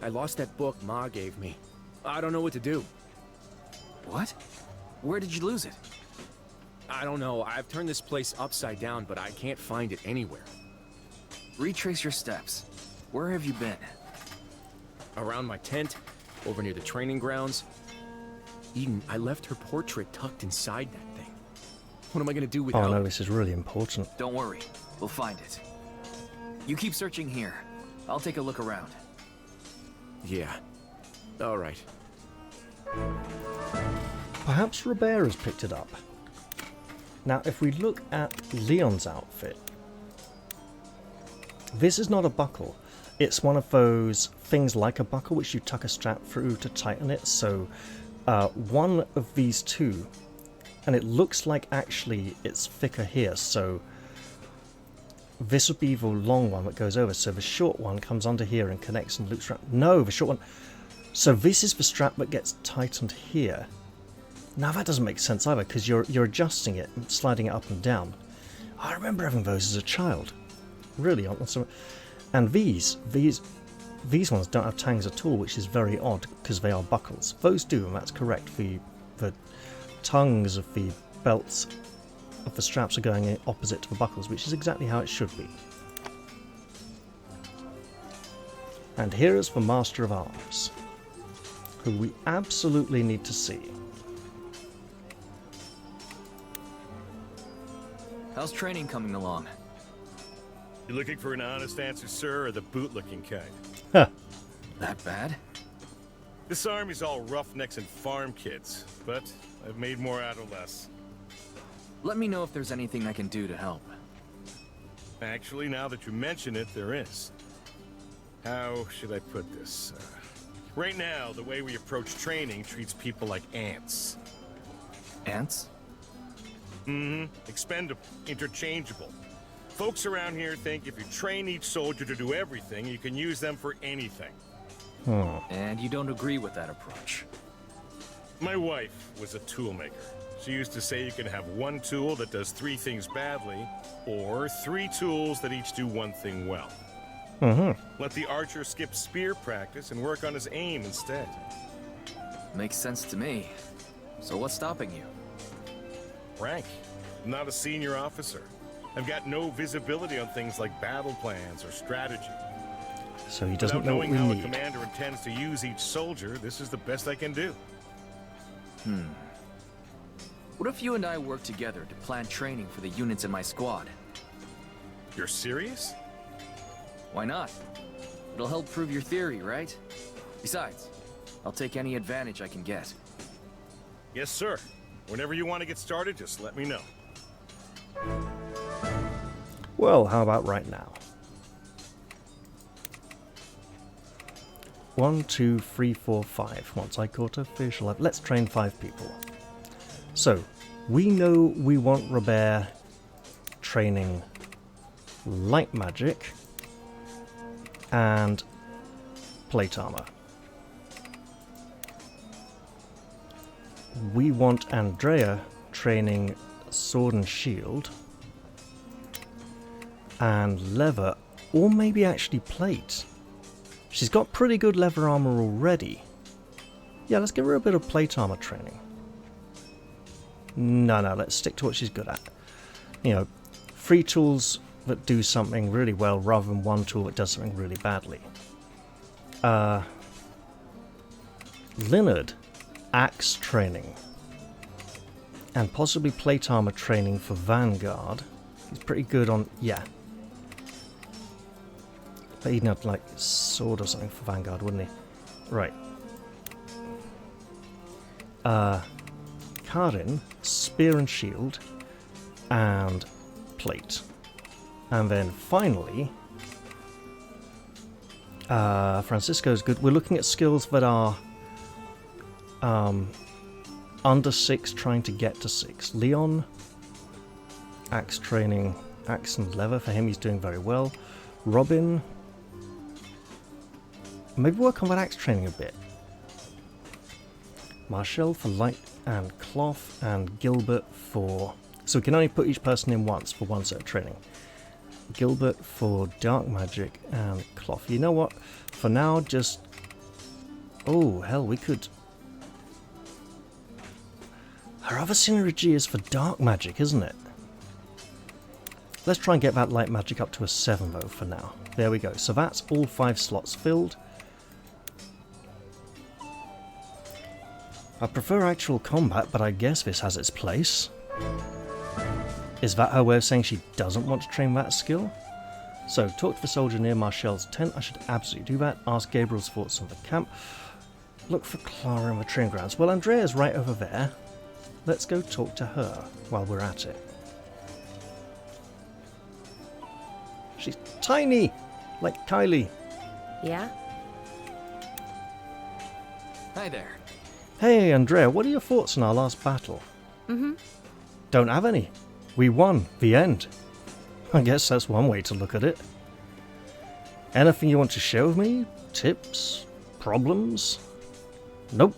I lost that book Ma gave me. I don't know what to do. What? Where did you lose it? I don't know. I've turned this place upside down, but I can't find it anywhere. Retrace your steps. Where have you been? Around my tent, over near the training grounds. Eden, I left her portrait tucked inside that thing. What am I gonna do without it? Oh no, this is really important. Don't worry. We'll find it. You keep searching here. I'll take a look around. Yeah. All right. Perhaps Robert has picked it up. Now, if we look at Leon's outfit, this is not a buckle. It's one of those things like a buckle which you tuck a strap through to tighten it. So one of these two, and it looks like actually it's thicker here. So this would be the long one that goes over. So the short one comes under here and connects and loops around. No, the short one. So this is the strap that gets tightened here. Now that doesn't make sense either, because you're adjusting it and sliding it up and down. I remember having those as a child. Really odd. And these ones don't have tangs at all, which is very odd because they are buckles. Those do, and that's correct. The tongues of the belts of the straps are going in opposite to the buckles, which is exactly how it should be. And here is the Master of Arms, who we absolutely need to see. How's training coming along? You looking for an honest answer, sir, or the boot-looking kind? Huh. That bad? This army's all roughnecks and farm kids, but I've made more out of less. Let me know if there's anything I can do to help. Actually, now that you mention it, there is. How should I put this? Right now, the way we approach training treats people like ants. Ants? Expendable, interchangeable. Folks around here think if you train each soldier to do everything, you can use them for anything. And you don't agree with that approach? My wife was a toolmaker. She used to say you can have one tool that does 3 things badly, or 3 tools that each do 1 thing well. Let the archer skip spear practice and work on his aim instead. Makes sense to me. So what's stopping you? Rank. I'm not a senior officer. I've got no visibility on things like battle plans or strategy. So he doesn't Without know what knowing we how a need. commander intends to use each soldier, this is the best I can do. What if you and I work together to plan training for the units in my squad? You're serious? Why not? It'll help prove your theory, right? Besides, I'll take any advantage I can get. Yes, sir. Whenever you want to get started, just let me know. Well, how about right now? 1, 2, 3, 4, 5. Once I caught a fish, let's train 5 people. So, we know we want Robert training light magic and plate armor. We want Andrea training sword and shield and leather, or maybe actually plate. She's got pretty good leather armor already. Yeah, let's give her a bit of plate armor training. No, let's stick to what she's good at. You know, 3 tools that do something really well rather than 1 tool that does something really badly. Leonard, axe training. And possibly plate armor training for Vanguard. He's pretty good on, yeah. But he'd have like sword or something for Vanguard, wouldn't he? Right. Karin, spear and shield, and plate. And then finally, Francisco's good. We're looking at skills that are under 6, trying to get to 6. Leon, axe training, axe and leather. For him, he's doing very well. Robin, maybe work on that axe training a bit. Marshall for light and cloth, and Gilbert for... So we can only put each person in once for 1 set of training. Gilbert for dark magic and cloth. You know what? For now, just... Oh, hell, we could... Her other synergy is for dark magic, isn't it? Let's try and get that light magic up to a 7, though, for now. There we go. So that's all 5 slots filled. I prefer actual combat, but I guess this has its place. Is that her way of saying she doesn't want to train that skill? So, talk to the soldier near Marshall's tent. I should absolutely do that. Ask Gabriel's thoughts on the camp. Look for Clara in the training grounds. Well, Andrea's right over there. Let's go talk to her while we're at it. She's tiny, like Kylie. Yeah? Hi there. Hey, Andrea, what are your thoughts on our last battle? Don't have any. We won. The end. I guess that's one way to look at it. Anything you want to share with me? Tips? Problems? Nope.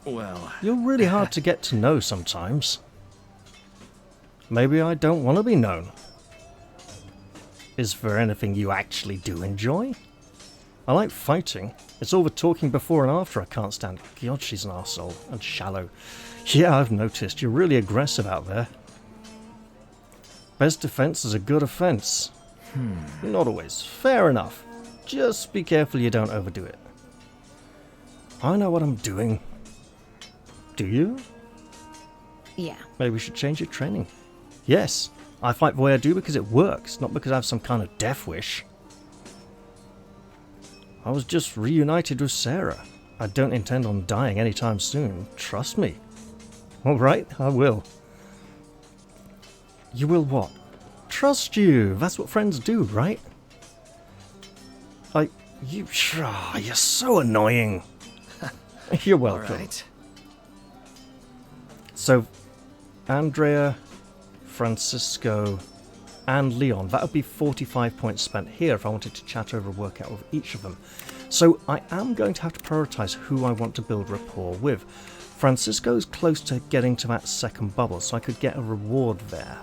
Well... You're really hard to get to know sometimes. Maybe I don't want to be known. Is there anything you actually do enjoy? I like fighting. It's all the talking before and after I can't stand. God, she's an arsehole and shallow. Yeah, I've noticed. You're really aggressive out there. Best defense is a good offense. Not always. Fair enough. Just be careful you don't overdo it. I know what I'm doing. Do you? Yeah. Maybe we should change your training. Yes, I fight the way I do because it works, not because I have some kind of death wish. I was just reunited with Sarah. I don't intend on dying anytime soon. Trust me. Alright, I will. You will what? Trust you. That's what friends do, right? You're so annoying. You're welcome. Alright. So, Andrea, Francisco, and Leon. That would be 45 points spent here if I wanted to chat over a workout with each of them. So I am going to have to prioritise who I want to build rapport with. Francisco's close to getting to that second bubble, so I could get a reward there.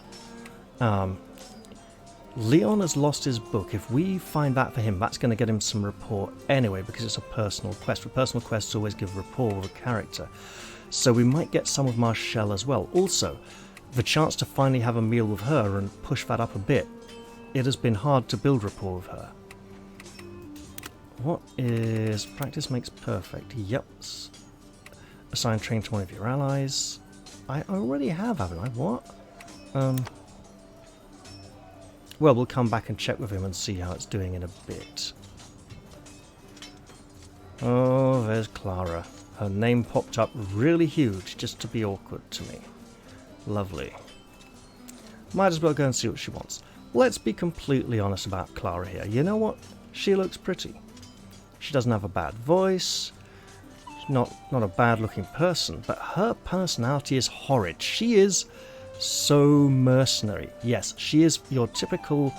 Leon has lost his book. If we find that for him, that's going to get him some rapport anyway, because it's a personal quest. For personal quests always give rapport with a character. So we might get some of Marshall as well. Also, the chance to finally have a meal with her and push that up a bit. It has been hard to build rapport with her. What is... practice makes perfect. Yep. Assign training to one of your allies. I already have, haven't I? What? Well, we'll come back and check with him and see how it's doing in a bit. Oh, there's Clara. Her name popped up really huge just to be awkward to me. Lovely. Might as well go and see what she wants. Let's be completely honest about Clara here. You know what? She looks pretty. She doesn't have a bad voice. She's not a bad looking person, but her personality is horrid. She is so mercenary. Yes, she is your typical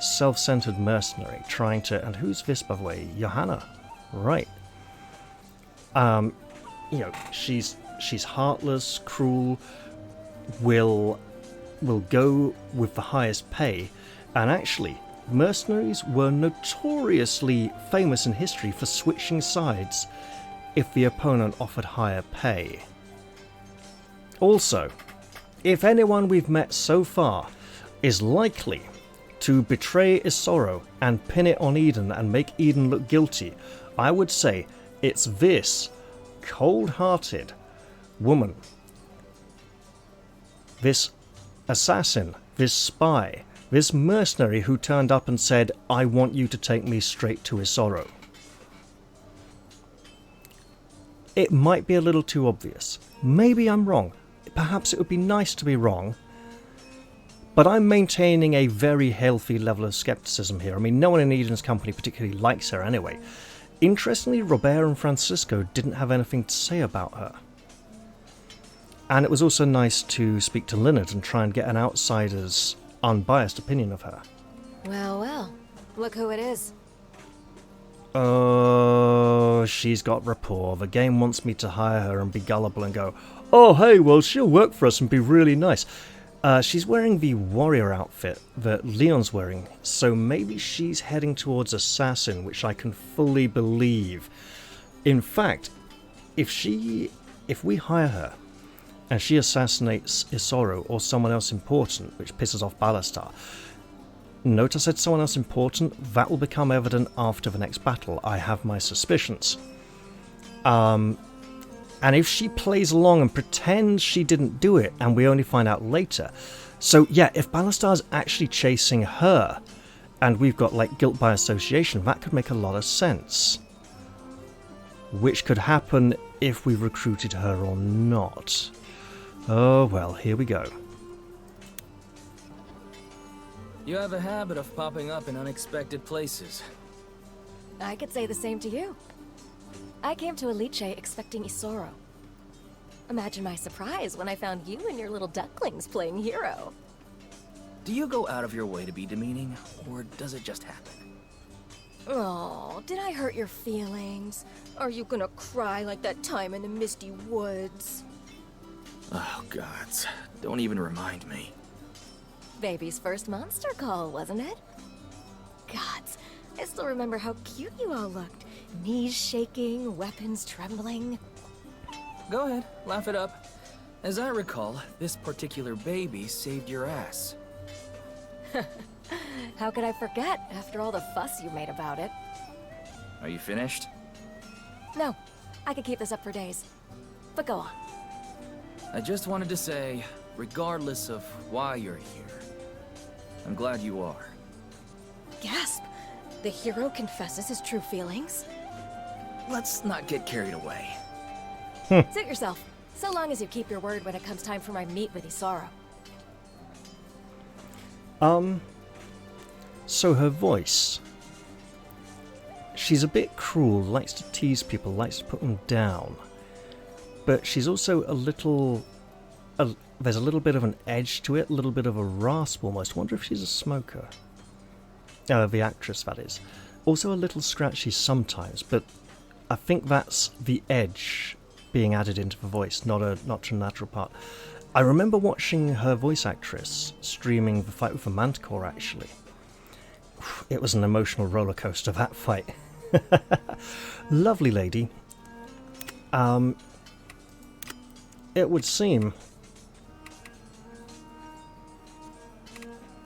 self-centered mercenary trying to... And who's this, by the way? Johanna. Right. You know, she's heartless, cruel, will go with the highest pay, and actually mercenaries were notoriously famous in history for switching sides if the opponent offered higher pay. Also, if anyone we've met so far is likely to betray Isoro and pin it on Eden and make Eden look guilty, I would say it's this cold-hearted woman, this assassin, this spy, this mercenary who turned up and said, I want you to take me straight to Isoro. It might be a little too obvious. Maybe I'm wrong. Perhaps it would be nice to be wrong. But I'm maintaining a very healthy level of skepticism here. I mean, no one in Eden's company particularly likes her anyway. Interestingly, Robert and Francisco didn't have anything to say about her. And it was also nice to speak to Lynette and try and get an outsider's unbiased opinion of her. Well, well. Look who it is. Oh, she's got rapport. The game wants me to hire her and be gullible and go, oh, hey, well, she'll work for us and be really nice. She's wearing the warrior outfit that Leon's wearing, so maybe she's heading towards assassin, which I can fully believe. In fact, if we hire her and she assassinates Isoro or someone else important, which pisses off Ballastar, note I said someone else important, that will become evident after the next battle. I have my suspicions. And if she plays along and pretends she didn't do it, and we only find out later. So yeah, if Ballastar's actually chasing her, and we've got like guilt by association, that could make a lot of sense. Which could happen if we recruited her or not. Oh well, here we go. You have a habit of popping up in unexpected places. I could say the same to you. I came to Elite expecting Isoro. Imagine my surprise when I found you and your little ducklings playing hero. Do you go out of your way to be demeaning, or does it just happen? Oh, did I hurt your feelings? Are you gonna cry like that time in the misty woods? Oh, gods. Don't even remind me. Baby's first monster call, wasn't it? Gods, I still remember how cute you all looked. Knees shaking, weapons trembling. Go ahead, laugh it up. As I recall, this particular baby saved your ass. How could I forget after all the fuss you made about it? Are you finished? No, I could keep this up for days. But go on. I just wanted to say, regardless of why you're here, I'm glad you are. Gasp! The hero confesses his true feelings? Let's not get carried away. Suit yourself, so long as you keep your word when it comes time for my meet with Isoro. So her voice. She's a bit cruel, likes to tease people, likes to put them down. But she's also a little... there's a little bit of an edge to it, a little bit of a rasp almost. I wonder if she's a smoker. The actress, that is. Also a little scratchy sometimes, but I think that's the edge being added into the voice, not a natural part. I remember watching her voice actress streaming the fight with the Manticore, actually. it was an emotional roller coaster, that fight. Lovely lady. It would seem...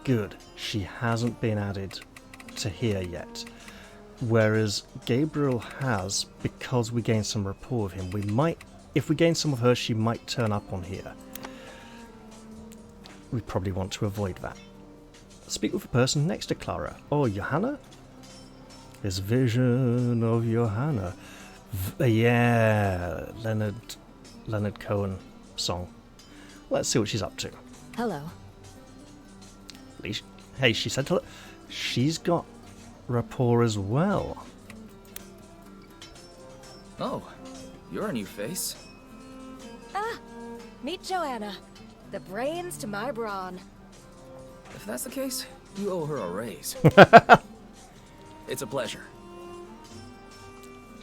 Good. She hasn't been added to here yet. Whereas Gabriel has, because we gained some rapport with him. We might... If we gain some of her, she might turn up on here. We probably want to avoid that. Speak with the person next to Clara. Oh, Johanna? This vision of Johanna. Yeah, Leonard Cohen song. Let's see what she's up to. Hello. Hey, she said hello. She's got rapport as well. Oh, you're a new face. Ah, meet Joanna. The brains to my brawn. If that's the case, you owe her a raise. It's a pleasure.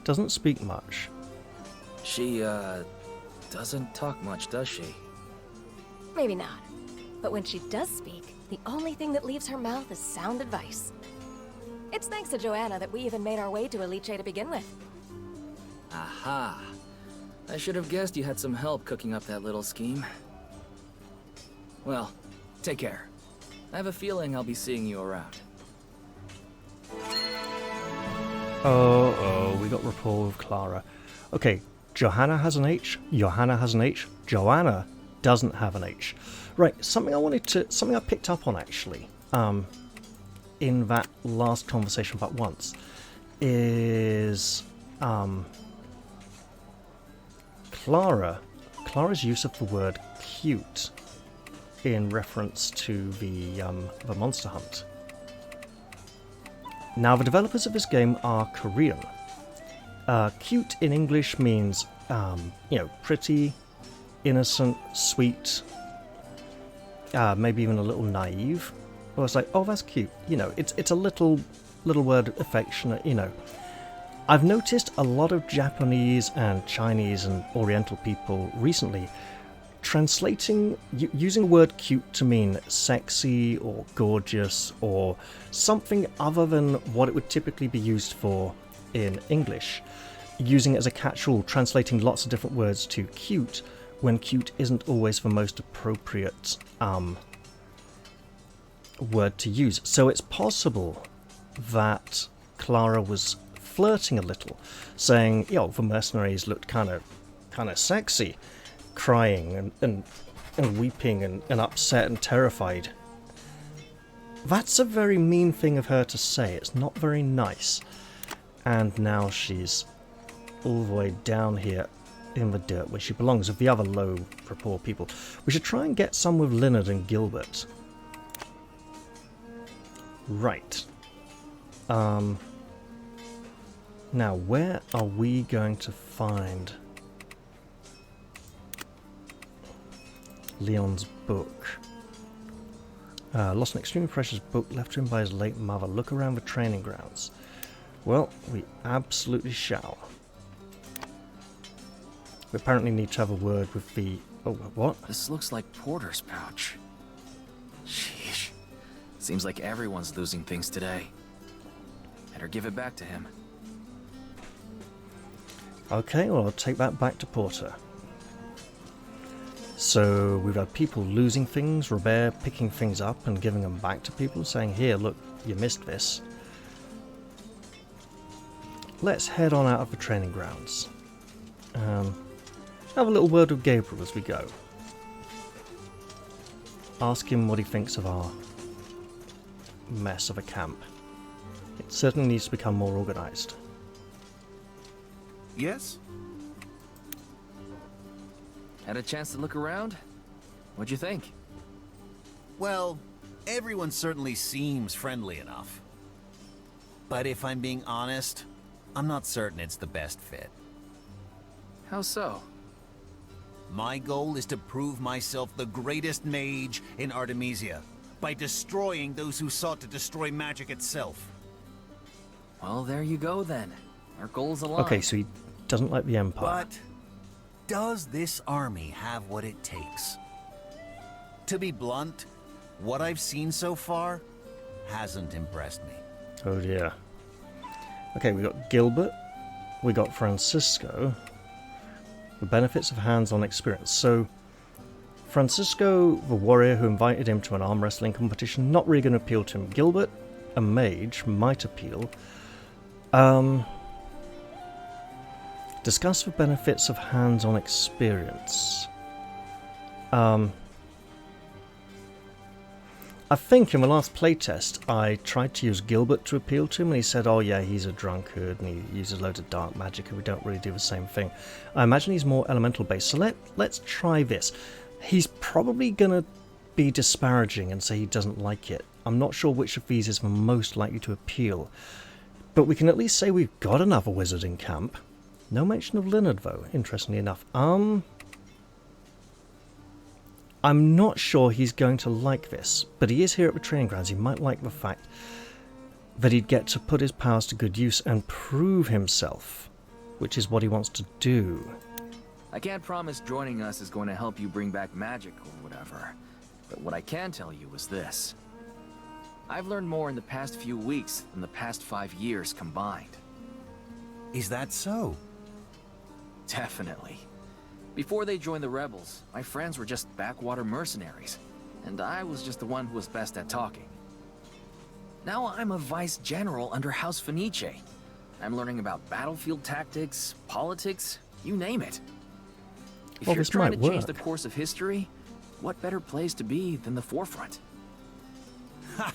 Doesn't speak much. She, doesn't talk much, does she? Maybe not. But when she does speak, the only thing that leaves her mouth is sound advice. It's thanks to Joanna that we even made our way to Elite to begin with. Aha. I should have guessed you had some help cooking up that little scheme. Well, take care. I have a feeling I'll be seeing you around. Oh, we got rapport with Clara. Okay, Johanna has an H, Johanna has an H, Joanna doesn't have an H. Right, something I picked up on actually, in that last conversation but once, is Clara's use of the word cute in reference to the Monster Hunt. Now, the developers of this game are Korean. Cute in English means, pretty, innocent, sweet, maybe even a little naive. Or it's like, oh, that's cute. You know, it's a little word, affectionate, you know. I've noticed a lot of Japanese and Chinese and Oriental people recently translating, using the word cute to mean sexy or gorgeous or something other than what it would typically be used for in English. Using it as a catch-all, translating lots of different words to cute when cute isn't always the most appropriate word to use. So it's possible that Clara was flirting a little, saying, the mercenaries looked kind of sexy, crying and weeping and upset and terrified. That's a very mean thing of her to say. It's not very nice. And now she's all the way down here in the dirt where she belongs with the other low rapport people. We should try and get some with Leonard and Gilbert. Right. Now, where are we going to find Leon's book? Lost an extremely precious book left to him by his late mother. Look around the training grounds. Well, we absolutely shall. We apparently need to have a word with the... Oh, what? This looks like Porter's pouch. Sheesh. Seems like everyone's losing things today. Better give it back to him. Okay, well, I'll take that back to Porter. So we've had people losing things, Robert picking things up and giving them back to people, saying, here, look, you missed this. Let's head on out of the training grounds. Have a little word with Gabriel as we go. Ask him what he thinks of our mess of a camp. It certainly needs to become more organised. Yes? Had a chance to look around? What'd you think? Well, everyone certainly seems friendly enough. But if I'm being honest, I'm not certain it's the best fit. How so? My goal is to prove myself the greatest mage in Artemesia by destroying those who sought to destroy magic itself. Well, there you go then. Our goals align. Okay, so he doesn't like the Empire. But does this army have what it takes? To be blunt, what I've seen so far hasn't impressed me. Oh dear. Okay, we got Gilbert. We got Francisco. The benefits of hands-on experience. So, Francisco, the warrior who invited him to an arm wrestling competition, not really going to appeal to him. Gilbert, a mage, might appeal. Discuss the benefits of hands-on experience. I think in the last playtest I tried to use Gilbert to appeal to him, and he said, oh yeah, he's a drunkard and he uses loads of dark magic and we don't really do the same thing. I imagine he's more elemental based, so let's try this. He's probably going to be disparaging and say he doesn't like it. I'm not sure which of these is the most likely to appeal, but we can at least say we've got another wizard in camp. No mention of Leonard though, interestingly enough. I'm not sure he's going to like this, but he is here at the training grounds. He might like the fact that he'd get to put his powers to good use and prove himself, which is what he wants to do. I can't promise joining us is going to help you bring back magic or whatever, but what I can tell you is this. I've learned more in the past few weeks than the past 5 years combined. Is that so? Definitely. Before they joined the rebels, my friends were just backwater mercenaries, and I was just the one who was best at talking. Now I'm a vice general under House Fenice. I'm learning about battlefield tactics, politics, you name it. If Well, you're this trying might to change work. the course of history, what better place to be than the forefront? Ha!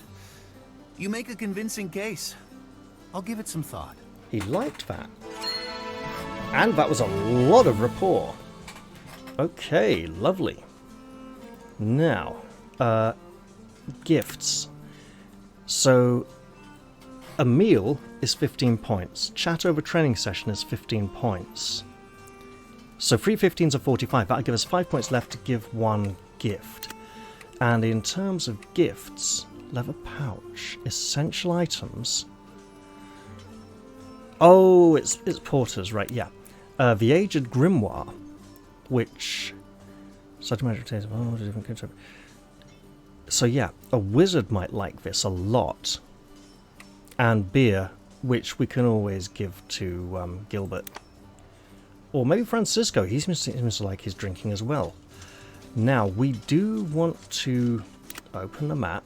You make a convincing case. I'll give it some thought. He liked that. And that was a lot of rapport. Okay, lovely. Now, gifts. So, a meal is 15 points. Chat over training session is 15 points. So 3 15s are 45. That'll give us 5 points left to give one gift. And in terms of gifts, leather pouch, essential items. Oh, it's porters, right? Yeah. The Aged Grimoire, which so yeah, a wizard might like this a lot. And beer, which we can always give to Gilbert. Or maybe Francisco, he seems to like his drinking as well. Now, we do want to open the map.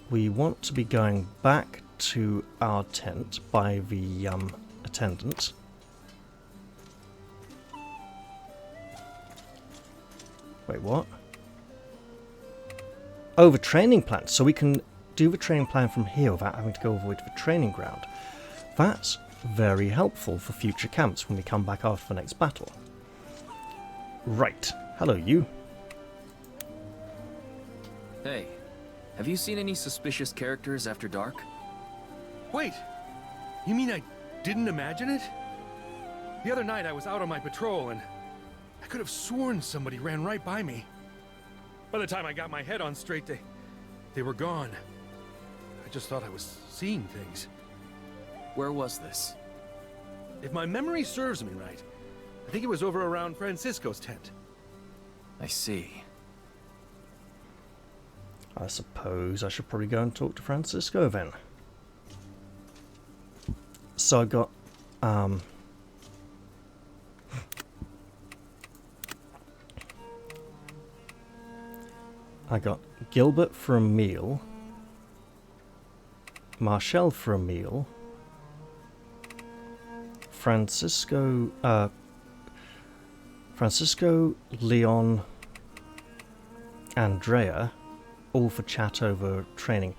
We want to be going back to our tent by the attendant. Wait, what? Oh, the training plan. So we can do the training plan from here without having to go all the way to the training ground. That's very helpful for future camps when we come back after the next battle. Right. Hello, you. Hey, have you seen any suspicious characters after dark? Wait, you mean I didn't imagine it? The other night I was out on my patrol and I could have sworn somebody ran right by me. By the time I got my head on straight, they were gone. I just thought I was seeing things. Where was this? If my memory serves me right, I think it was over around Francisco's tent. I see. I suppose I should probably go and talk to Francisco then. So I got Gilbert for a meal, Marshall for a meal, Francisco, Leon, Andrea, all for chat over training.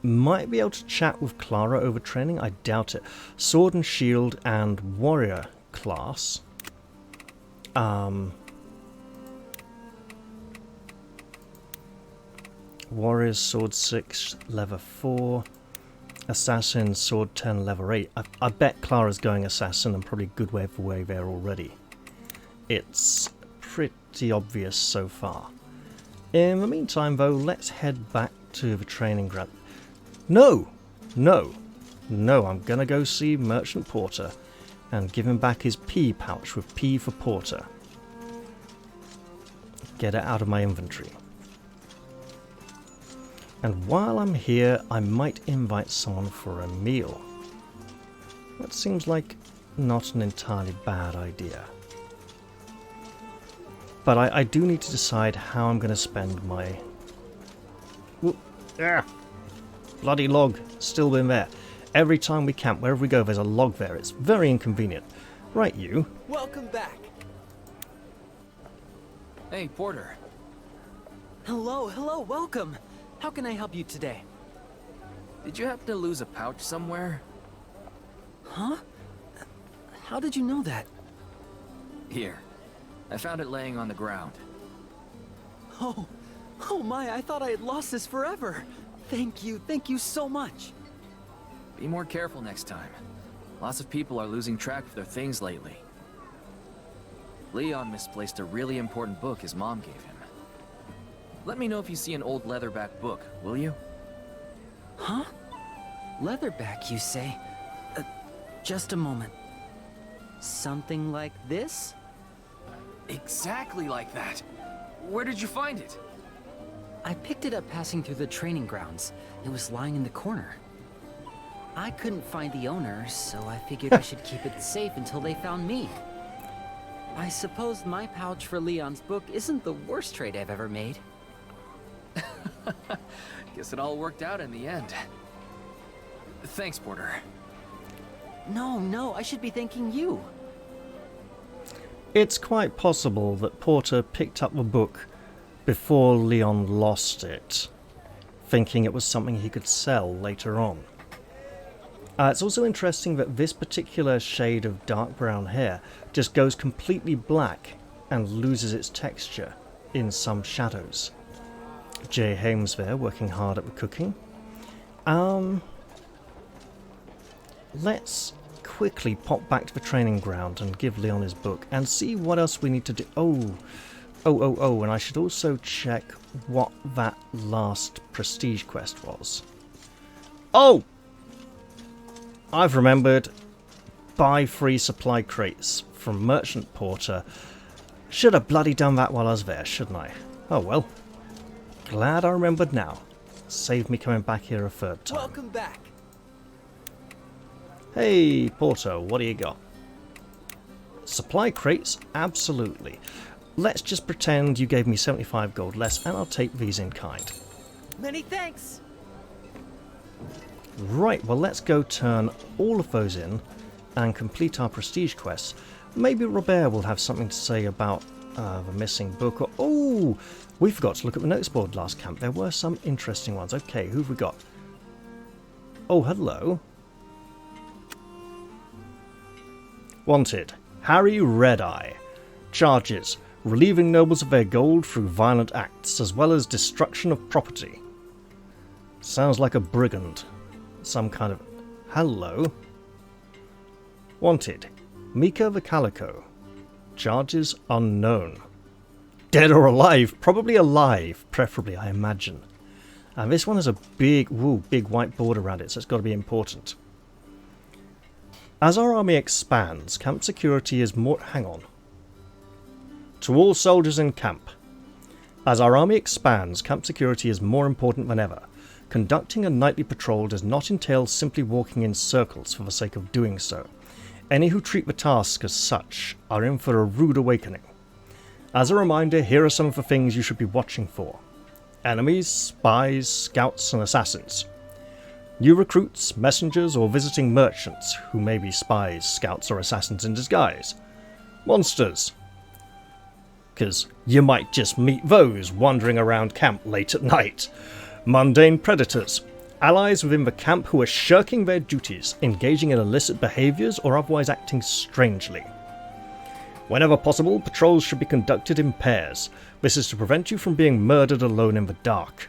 Might be able to chat with Clara over training, I doubt it. Sword and Shield and Warrior class. Warriors Sword 6, level 4. Assassin Sword 10, level 8. I bet Clara's going Assassin and probably a good way of the way there already. It's pretty obvious so far. In the meantime though, let's head back to the training ground. No! I'm gonna go see Merchant Porter and give him back his P pouch with P for Porter. Get it out of my inventory. And while I'm here, I might invite someone for a meal. That seems like not an entirely bad idea. But I do need to decide how I'm going to spend my... Bloody log. Still been there. Every time we camp, wherever we go, there's a log there. It's very inconvenient. Right, you. Welcome back. Hey, Porter. Hello, welcome. How can I help you today? Did you happen to lose a pouch somewhere? Huh? How did you know that? Here. I found it laying on the ground. Oh my, I thought I had lost this forever. Thank you so much. Be more careful next time. Lots of people are losing track of their things lately. Leon misplaced a really important book his mom gave him. Let me know if you see an old leatherback book, will you? Huh? Leatherback, you say? Just a moment. Something like this? Exactly like that. Where did you find it? I picked it up passing through the training grounds. It was lying in the corner. I couldn't find the owner, so I figured I should keep it safe until they found me. I suppose my pouch for Leon's book isn't the worst trade I've ever made. Guess it all worked out in the end. Thanks, Porter. No, I should be thanking you. It's quite possible that Porter picked up the book before Leon lost it, thinking it was something he could sell later on. It's also interesting that this particular shade of dark brown hair just goes completely black and loses its texture in some shadows. Jay Hames there, working hard at the cooking. Let's quickly pop back to the training ground and give Leon his book and see what else we need to do. Oh, and I should also check what that last prestige quest was. Oh! I've remembered. Buy free supply crates from Merchant Porter. Should have bloody done that while I was there, shouldn't I? Oh well. Glad I remembered now. Saved me coming back here a third time. Welcome back. Hey, Porter, what do you got? Supply crates? Absolutely. Let's just pretend you gave me 75 gold less and I'll take these in kind. Many thanks. Right, well let's go turn all of those in and complete our prestige quests. Maybe Robert will have something to say about the missing book. Or, oh, we forgot to look at the notice board last camp. There were some interesting ones. Okay, who've we got? Oh, hello. Wanted, Harry Redeye. Charges, relieving nobles of their gold through violent acts, as well as destruction of property. Sounds like a brigand. Some kind of... Hello. Wanted, Mika the Calico. Charges unknown. Dead or alive? Probably alive, preferably, I imagine. And this one has a big white border around it, so it's got to be important. As our army expands, camp security is more... Hang on. To all soldiers in camp. As our army expands, camp security is more important than ever. Conducting a nightly patrol does not entail simply walking in circles for the sake of doing so. Any who treat the task as such are in for a rude awakening. As a reminder, here are some of the things you should be watching for. Enemies, spies, scouts, and assassins. New recruits, messengers, or visiting merchants who may be spies, scouts, or assassins in disguise. Monsters. Because you might just meet those wandering around camp late at night. Mundane predators. Allies within the camp who are shirking their duties, engaging in illicit behaviours, or otherwise acting strangely. Whenever possible, patrols should be conducted in pairs. This is to prevent you from being murdered alone in the dark.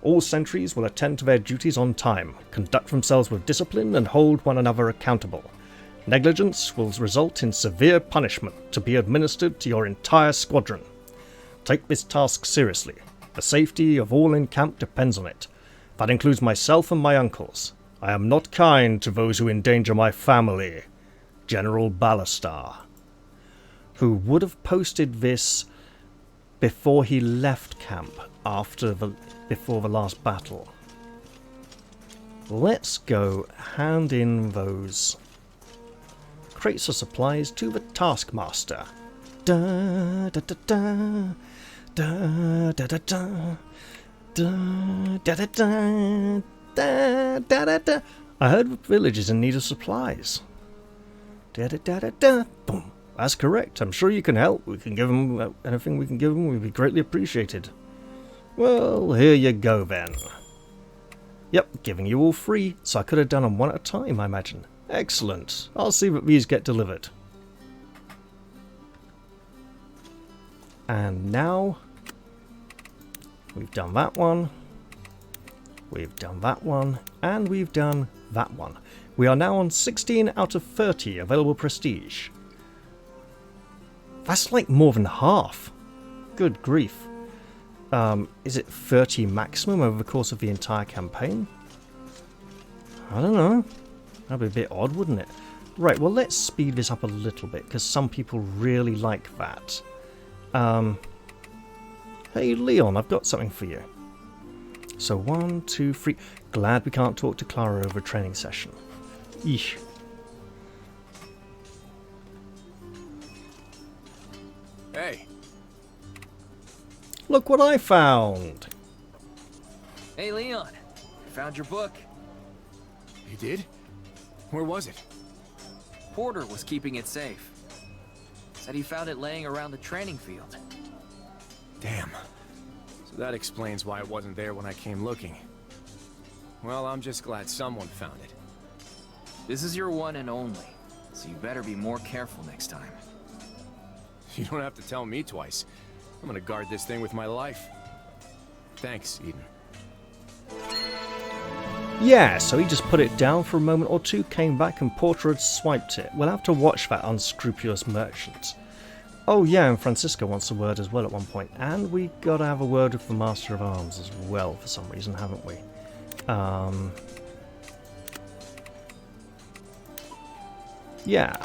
All sentries will attend to their duties on time, conduct themselves with discipline, and hold one another accountable. Negligence will result in severe punishment to be administered to your entire squadron. Take this task seriously. The safety of all in camp depends on it. That includes myself and my uncles. I am not kind to those who endanger my family. General Ballastar. Who would have posted this before he left camp before the last battle. Let's go hand in those crates of supplies to the Taskmaster. Da da da da da da da da da da da da da da da. I heard the village is in need of supplies. Da da da da da. Boom. That's correct. I'm sure you can help. We can give them anything we can give them. Would be greatly appreciated. Well, here you go then. Yep, giving you all free, so I could have done them one at a time, I imagine. Excellent. I'll see that these get delivered. And now, we've done that one, we've done that one, and we've done that one. We are now on 16 out of 30 available prestige. That's like more than half. Good grief. Is it 30 maximum over the course of the entire campaign? I don't know. That'd be a bit odd, wouldn't it? Right, well, let's speed this up a little bit, because some people really like that. Hey, Leon, I've got something for you. So 1, 2, 3. Glad we can't talk to Clara over a training session. Eesh. Hey. Look what I found! Hey, Leon. I found your book. You did? Where was it? Porter was keeping it safe. Said he found it laying around the training field. Damn. So that explains why it wasn't there when I came looking. Well, I'm just glad someone found it. This is your one and only, so you better be more careful next time. You don't have to tell me twice. I'm gonna guard this thing with my life. Thanks, Eden. Yeah, so he just put it down for a moment or two, came back and Porter had swiped it. We'll have to watch that unscrupulous merchant. Oh yeah, and Francisco wants a word as well at one point. And we gotta have a word with the Master of Arms as well for some reason, haven't we? Yeah.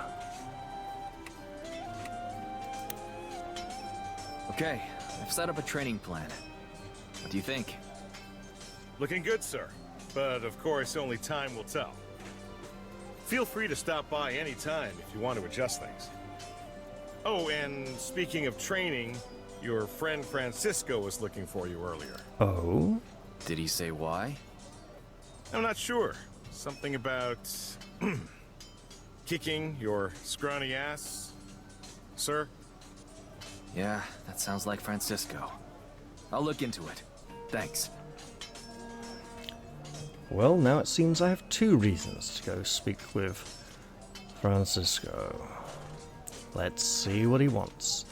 Okay, I've set up a training plan. What do you think? Looking good, sir. But of course, only time will tell. Feel free to stop by any time if you want to adjust things. Oh, and speaking of training, your friend Francisco was looking for you earlier. Oh? Did he say why? I'm not sure. Something about kicking your scrawny ass, sir? Yeah, that sounds like Francisco. I'll look into it. Thanks. Well, now it seems I have 2 reasons to go speak with Francisco. Let's see what he wants.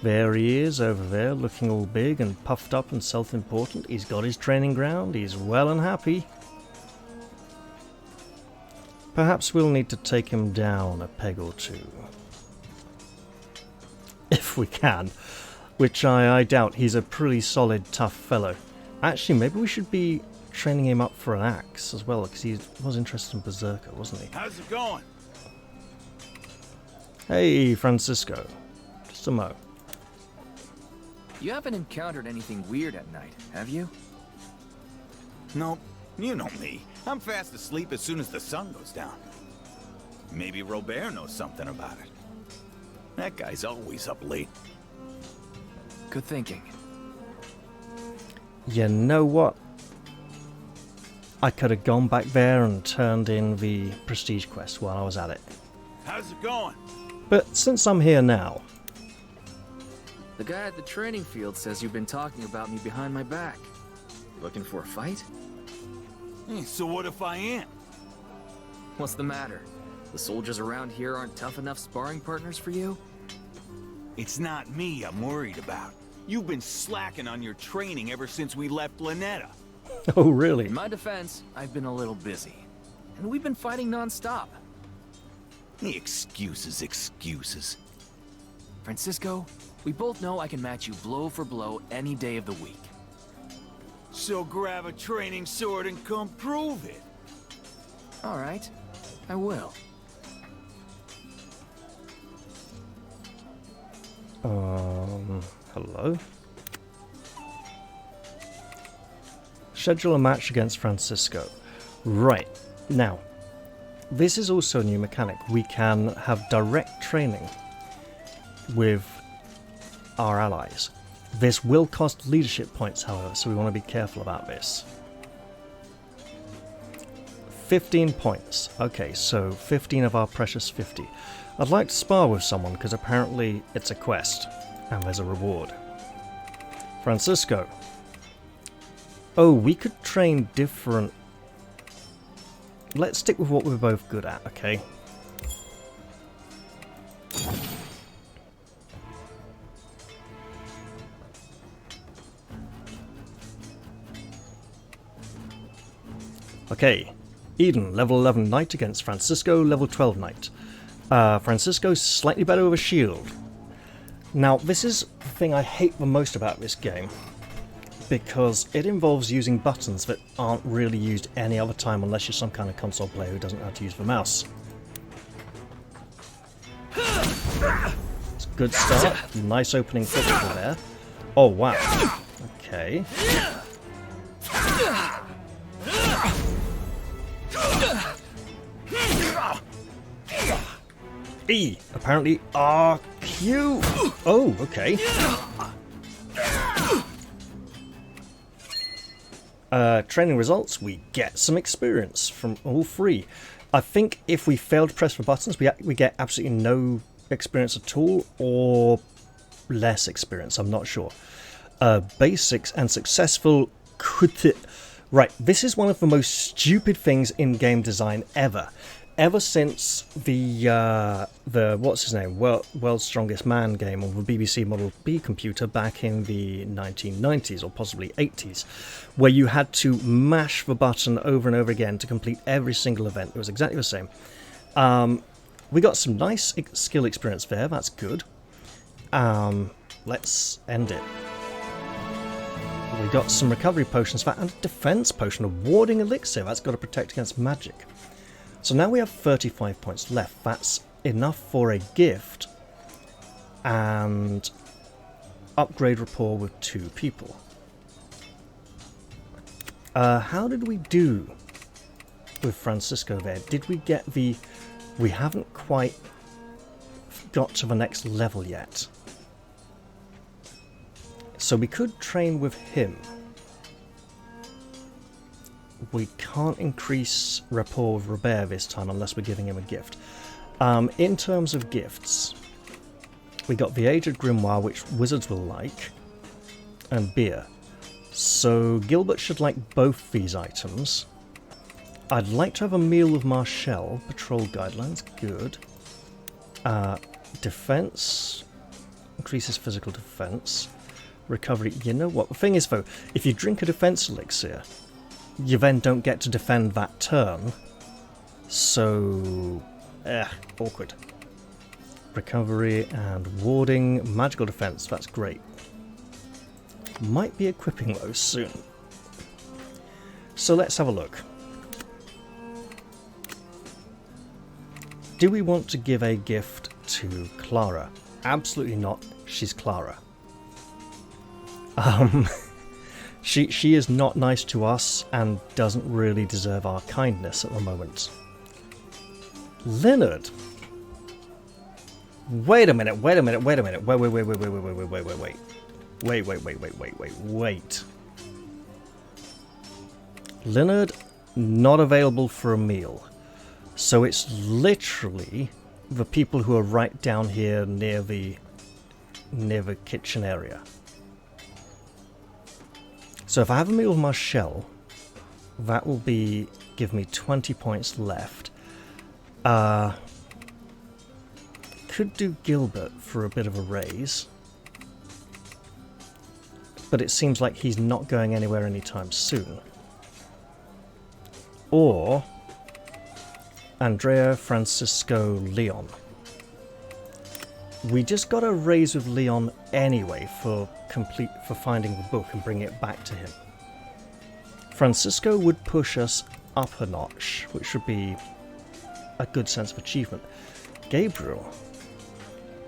There he is over there, looking all big and puffed up and self-important. He's got his training ground, he's well and happy. Perhaps we'll need to take him down a peg or 2. If we can. Which I doubt. He's a pretty solid, tough fellow. Actually, maybe we should be training him up for an axe as well, because he was interested in Berserker, wasn't he? How's it going? Hey, Francisco. Just a mo. You haven't encountered anything weird at night, have you? Nope. You know me. I'm fast asleep as soon as the sun goes down. Maybe Robert knows something about it. That guy's always up late. Good thinking. You know what? I could have gone back there and turned in the prestige quest while I was at it. How's it going? But since I'm here now... The guy at the training field says you've been talking about me behind my back. Looking for a fight? So what if I am? What's the matter? The soldiers around here aren't tough enough sparring partners for you? It's not me I'm worried about. You've been slacking on your training ever since we left Lanetta. Oh, really? In my defense, I've been a little busy. And we've been fighting non-stop. Excuses. Francisco, we both know I can match you blow for blow any day of the week. So grab a training sword and come prove it. All right, I will. Hello? Schedule a match against Francisco. Right. Now, this is also a new mechanic. We can have direct training with our allies. This will cost leadership points, however, so we want to be careful about this. 15 points. Okay, so 15 of our precious 50. I'd like to spar with someone because apparently it's a quest and there's a reward. Francisco. Oh, we could train different... Let's stick with what we're both good at, okay? Okay, Eden, level 11 knight against Francisco, level 12 knight. Francisco's slightly better with a shield. Now, this is the thing I hate the most about this game, because it involves using buttons that aren't really used any other time unless you're some kind of console player who doesn't know how to use the mouse. It's a good start. Nice opening football there. Oh, wow. Okay. E. Apparently RQ. Oh, okay. Training results, we get some experience from all three. I think if we fail to press the buttons, we get absolutely no experience at all, or less experience, I'm not sure. Basics and successful... Right, this is one of the most stupid things in game design ever. Ever since the what's his name, World's Strongest Man game on the BBC Model B computer back in the 1990s or possibly 80s, where you had to mash the button over and over again to complete every single event. It was exactly the same. We got some nice skill experience there, that's good. Let's end it. We got some recovery potions and a defense potion, a warding elixir, that's got to protect against magic. So now we have 35 points left. That's enough for a gift and upgrade rapport with 2 people. How did we do with Francisco there? Did we get the... We haven't quite got to the next level yet. So we could train with him. We can't increase rapport with Robert this time unless we're giving him a gift. In terms of gifts, we got the Aged Grimoire, which wizards will like, and beer. So Gilbert should like both these items. I'd like to have a meal with Marshall. Patrol guidelines, good. Defense increases physical defense. Recovery, you know what? The thing is though, if you drink a defense elixir, you then don't get to defend that turn. So, awkward. Recovery and warding, magical defense, that's great. Might be equipping those soon. So let's have a look. Do we want to give a gift to Clara? Absolutely not. She's Clara. She is not nice to us and doesn't really deserve our kindness at the moment. Leonard. Wait a minute. Wait. Leonard, not available for a meal. So it's literally the people who are right down here near the kitchen area. So if I have a meal with Marshall, that will give me 20 points left. Could do Gilbert for a bit of a raise. But it seems like he's not going anywhere anytime soon. Or Andrea, Francisco, Leon. We just got a raise with Leon anyway for finding the book and bringing it back to him. Francisco would push us up a notch, which would be a good sense of achievement. Gabriel,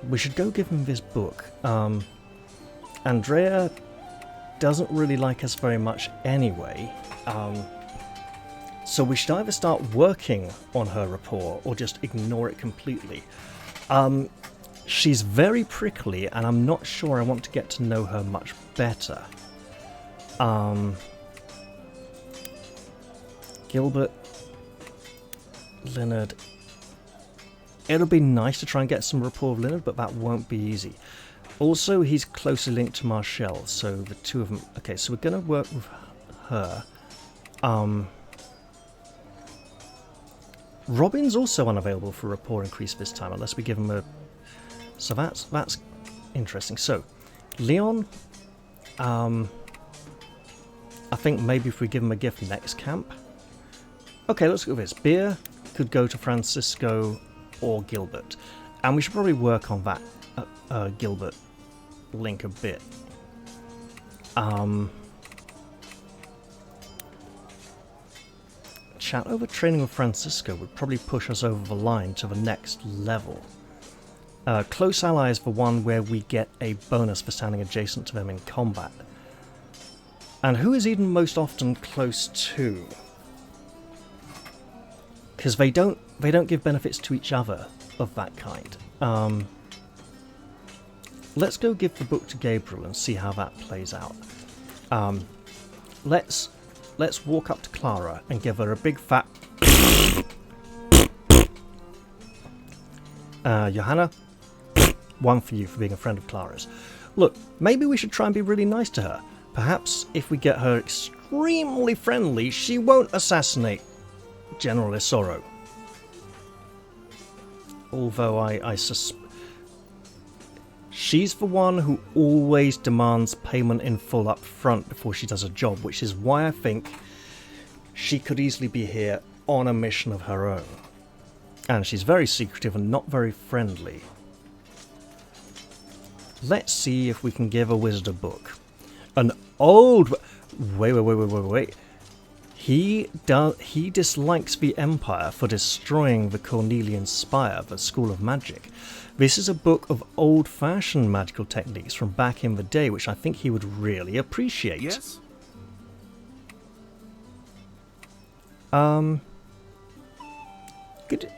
we should go give him this book. Andrea doesn't really like us very much anyway. So we should either start working on her rapport or just ignore it completely. She's very prickly, and I'm not sure I want to get to know her much better. Gilbert, Leonard. It'll be nice to try and get some rapport with Leonard, but that won't be easy. Also, he's closely linked to Marshall, so the two of them... Okay, so we're going to work with her. Robin's also unavailable for rapport increase this time, unless we give him a... So that's interesting. So, Leon, I think maybe if we give him a gift next camp. Okay, let's go with this. Beer could go to Francisco or Gilbert. And we should probably work on that Gilbert link a bit. Chat over training with Francisco would probably push us over the line to the next level. Close ally is the one where we get a bonus for standing adjacent to them in combat. And who is Eden most often close to? Because they don't give benefits to each other of that kind. Let's go give the book to Gabriel and see how that plays out. Let's walk up to Clara and give her a big fat... Johanna, one for you for being a friend of Clara's. Look, maybe we should try and be really nice to her. Perhaps if we get her extremely friendly, she won't assassinate General Isoro. Although I suspect... She's the one who always demands payment in full up front before she does a job, which is why I think she could easily be here on a mission of her own. And she's very secretive and not very friendly. Let's see if we can give a wizard a book. An old... Wait. He dislikes the Empire for destroying the Cornelian Spire, the School of Magic. This is a book of old-fashioned magical techniques from back in the day, which I think he would really appreciate. Yes? Good.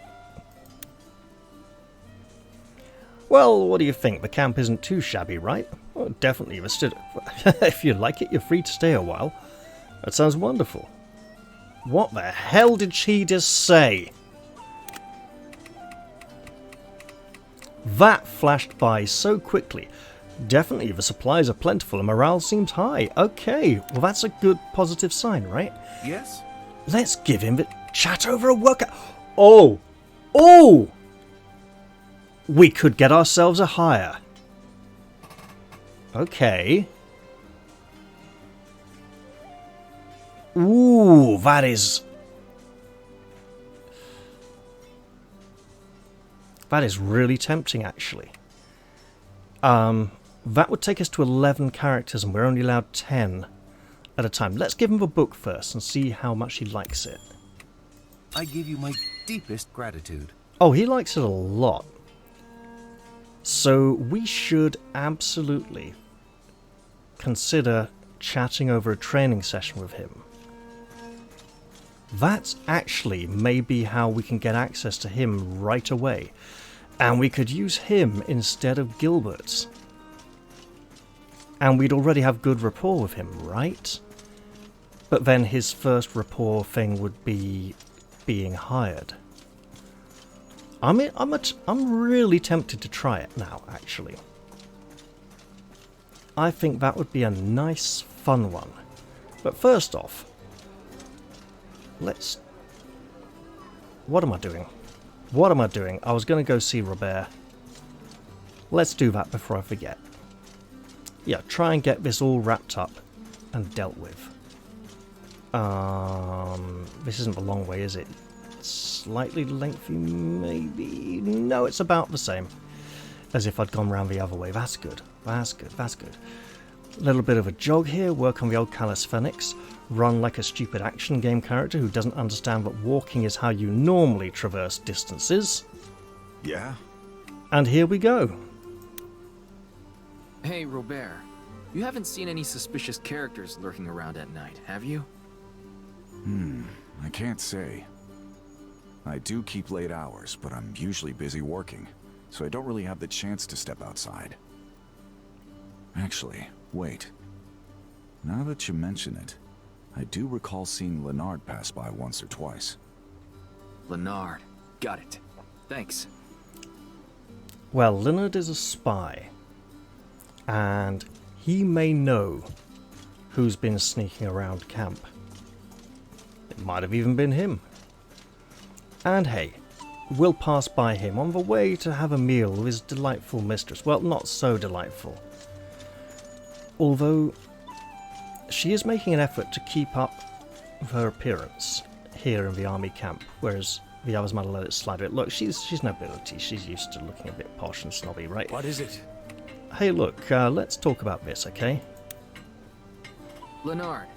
Well, what do you think? The camp isn't too shabby, right? Well, definitely. If you like it, you're free to stay a while. That sounds wonderful. What the hell did she just say? That flashed by so quickly. Definitely, the supplies are plentiful and morale seems high. Okay, well that's a good positive sign, right? Yes? Let's give him the chat over a workout. Oh! We could get ourselves a hire. Okay. Ooh, that is really tempting, actually. That would take us to 11 characters, and we're only allowed 10 at a time. Let's give him a book first and see how much he likes it. I give you my deepest gratitude. Oh, he likes it a lot. So we should absolutely consider chatting over a training session with him. That's actually maybe how we can get access to him right away. And we could use him instead of Gilbert. And we'd already have good rapport with him, right? But then his first rapport thing would be being hired. I'm really tempted to try it now, actually. I think that would be a nice, fun one. But first off, let's... What am I doing? I was going to go see Robert. Let's do that before I forget. Yeah, try and get this all wrapped up and dealt with. This isn't the long way, is it? Slightly lengthy, maybe? No, it's about the same as if I'd gone round the other way. That's good. A little bit of a jog here, work on the old calisthenics, run like a stupid action game character who doesn't understand that walking is how you normally traverse distances. Yeah? And here we go. Hey, Robert. You haven't seen any suspicious characters lurking around at night, have you? I can't say. I do keep late hours, but I'm usually busy working, so I don't really have the chance to step outside. Actually, wait. Now that you mention it, I do recall seeing Leonard pass by once or twice. Leonard. Got it. Thanks. Well, Leonard is a spy, and he may know who's been sneaking around camp. It might have even been him. And hey, we'll pass by him on the way to have a meal with his delightful mistress. Well, not so delightful. Although, she is making an effort to keep up with her appearance here in the army camp, whereas the others might have let it slide a bit. Look, she's nobility. She's used to looking a bit posh and snobby, right? What is it? Hey, look, let's talk about this, okay? Leonard,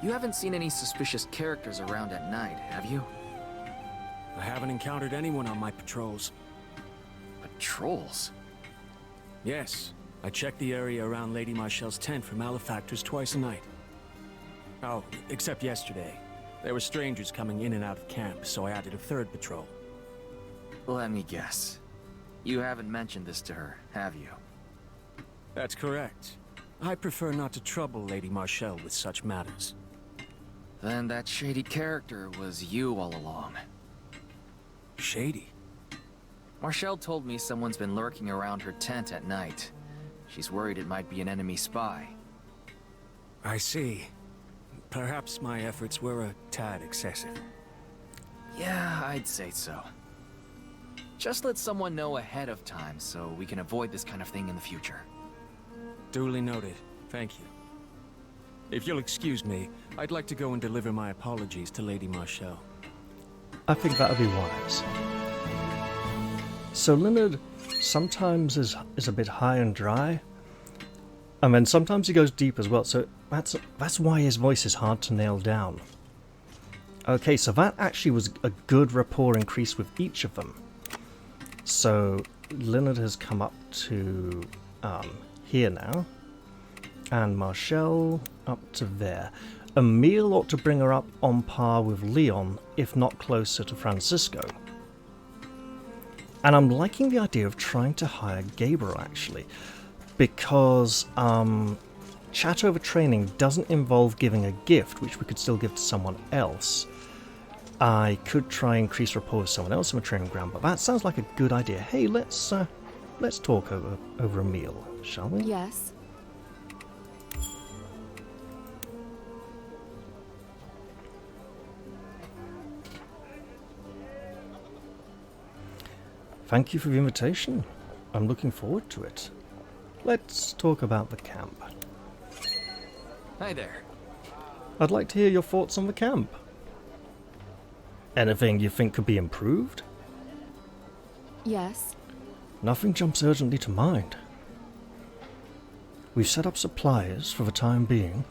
you haven't seen any suspicious characters around at night, have you? I haven't encountered anyone on my patrols. Patrols? Yes, I check the area around Lady Marshall's tent for malefactors twice a night. Oh, except yesterday. There were strangers coming in and out of camp, so I added a third patrol. Let me guess. You haven't mentioned this to her, have you? That's correct. I prefer not to trouble Lady Marshall with such matters. Then that shady character was you all along. Shady? Marshall told me someone's been lurking around her tent at night. She's worried it might be an enemy spy. I see. Perhaps my efforts were a tad excessive. Yeah, I'd say so. Just let someone know ahead of time so we can avoid this kind of thing in the future. Duly noted. Thank you. If you'll excuse me, I'd like to go and deliver my apologies to Lady Marshall. I think that would be wise. So Leonard sometimes is a bit high and dry, and then sometimes he goes deep as well, so that's why his voice is hard to nail down. Okay, so that actually was a good rapport increase with each of them. So Leonard has come up to here now, and Marshall up to there. Emile ought to bring her up on par with Leon, if not closer to Francisco. And I'm liking the idea of trying to hire Gabriel, actually, because chat over training doesn't involve giving a gift, which we could still give to someone else. I could try and increase rapport with someone else in the training ground, but that sounds like a good idea. Hey, let's talk over a meal, shall we? Yes. Thank you for the invitation. I'm looking forward to it. Let's talk about the camp. Hi there. I'd like to hear your thoughts on the camp. Anything you think could be improved? Yes. Nothing jumps urgently to mind. We've set up suppliers for the time being.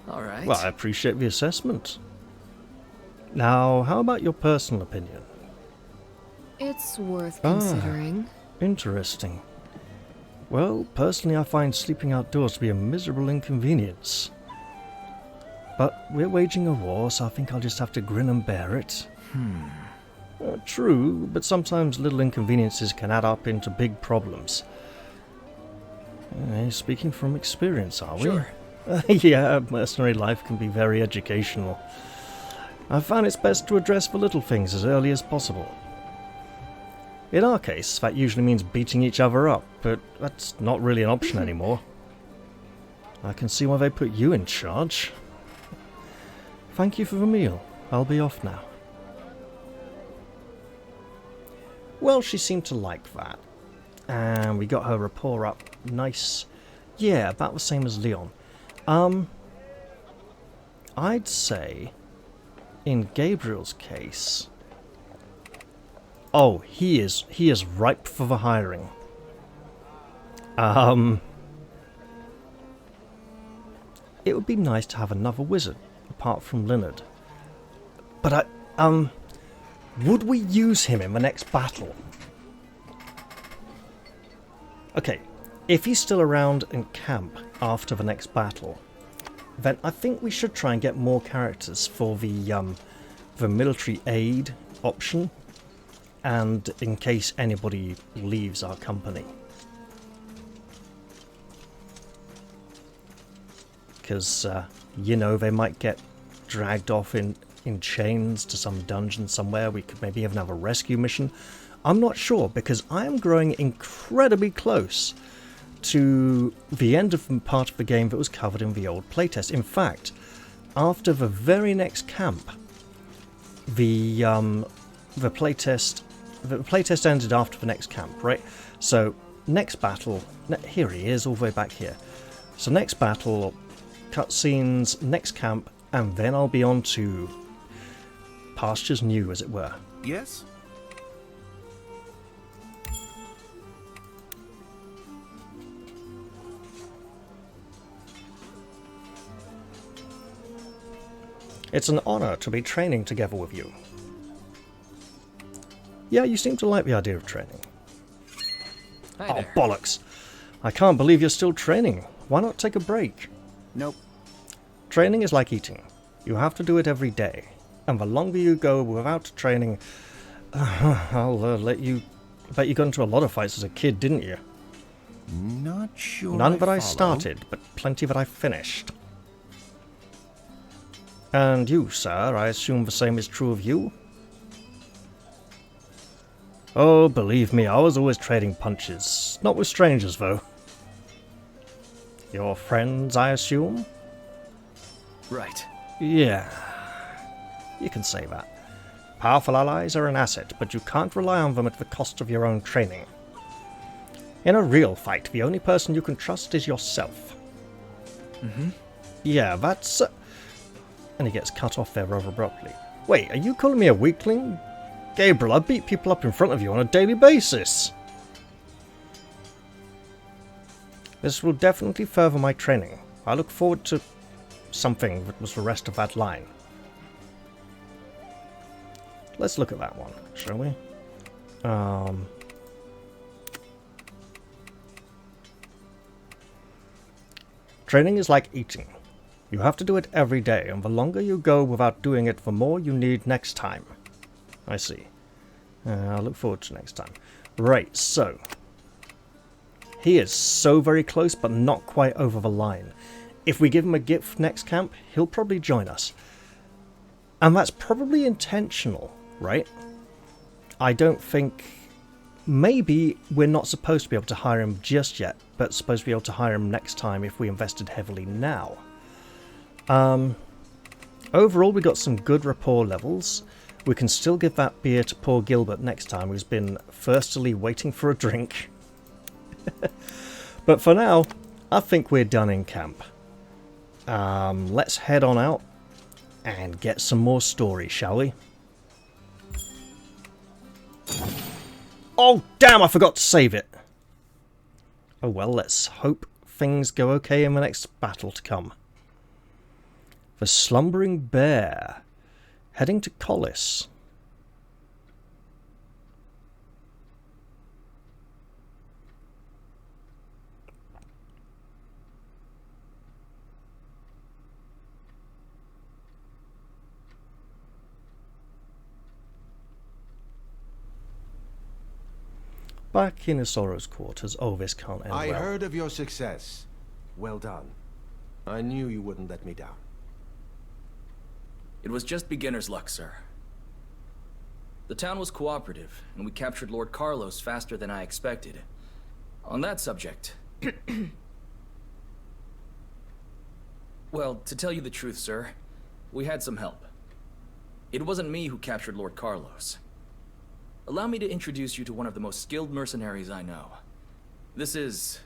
All right. Well, I appreciate the assessment. Now, how about your personal opinion? It's worth considering. Interesting. Well, personally I find sleeping outdoors to be a miserable inconvenience. But we're waging a war, so I think I'll just have to grin and bear it. True, but sometimes little inconveniences can add up into big problems. Speaking from experience, are we? Sure. Yeah, mercenary life can be very educational. I've found it's best to address the little things as early as possible. In our case, that usually means beating each other up, but that's not really an option anymore. I can see why they put you in charge. Thank you for the meal. I'll be off now. Well, she seemed to like that. And we got her rapport up nice. Yeah, about the same as Leon. I'd say, in Gabriel's case... Oh, he is ripe for the hiring. It would be nice to have another wizard, apart from Leonard. But would we use him in the next battle? Okay, if he's still around in camp after the next battle, then I think we should try and get more characters for the military aid option, and in case anybody leaves our company. Because, you know, they might get dragged off in chains to some dungeon somewhere. We could maybe even have a rescue mission. I'm not sure, because I am growing incredibly close to the end of the part of the game that was covered in the old playtest. In fact, after the very next camp, the playtest ended after the next camp, right? So next battle, here he is, all the way back here. So next battle, cutscenes, next camp, and then I'll be on to pastures new, as it were. Yes? It's an honor to be training together with you. Yeah, you seem to like the idea of training. Hi Oh, there. bollocks. I can't believe you're still training. Why not take a break? Nope. Training is like eating. You have to do it every day. And the longer you go without training... I'll let you... I bet you got into a lot of fights as a kid, didn't you? Not sure. None that I follow. started, but plenty that I finished. And you, sir, I assume the same is true of you? Oh, believe me, I was always trading punches. Not with strangers, though. Your friends, I assume? Right. Yeah. You can say that. Powerful allies are an asset, but you can't rely on them at the cost of your own training. In a real fight, the only person you can trust is yourself. Mm-hmm. Yeah, that's... And he gets cut off there rather abruptly. Wait, are you calling me a weakling? Gabriel, I beat people up in front of you on a daily basis. This will definitely further my training. I look forward to something that was the rest of that line. Let's look at that one, shall we? Training is like eating. You have to do it every day, and the longer you go without doing it, the more you need next time. I see. I look forward to next time. Right, so... He is so very close, but not quite over the line. If we give him a gift next camp, he'll probably join us. And that's probably intentional, right? I don't think... Maybe we're not supposed to be able to hire him just yet, but supposed to be able to hire him next time if we invested heavily now. Overall, we got some good rapport levels. We can still give that beer to poor Gilbert next time, who's been thirstily waiting for a drink. But for now, I think we're done in camp. Let's head on out and get some more story, shall we? Oh, damn, I forgot to save it. Oh well, let's hope things go okay in the next battle to come. The Slumbering Bear. Heading to Collis. Back in Isoro's quarters. Oh, this can't end I well. heard of your success. Well done. I knew you wouldn't let me down. It was just beginner's luck, sir. The town was cooperative, and we captured Lord Carlos faster than I expected. On that subject... Well, to tell you the truth, sir, we had some help. It wasn't me who captured Lord Carlos. Allow me to introduce you to one of the most skilled mercenaries I know. This is...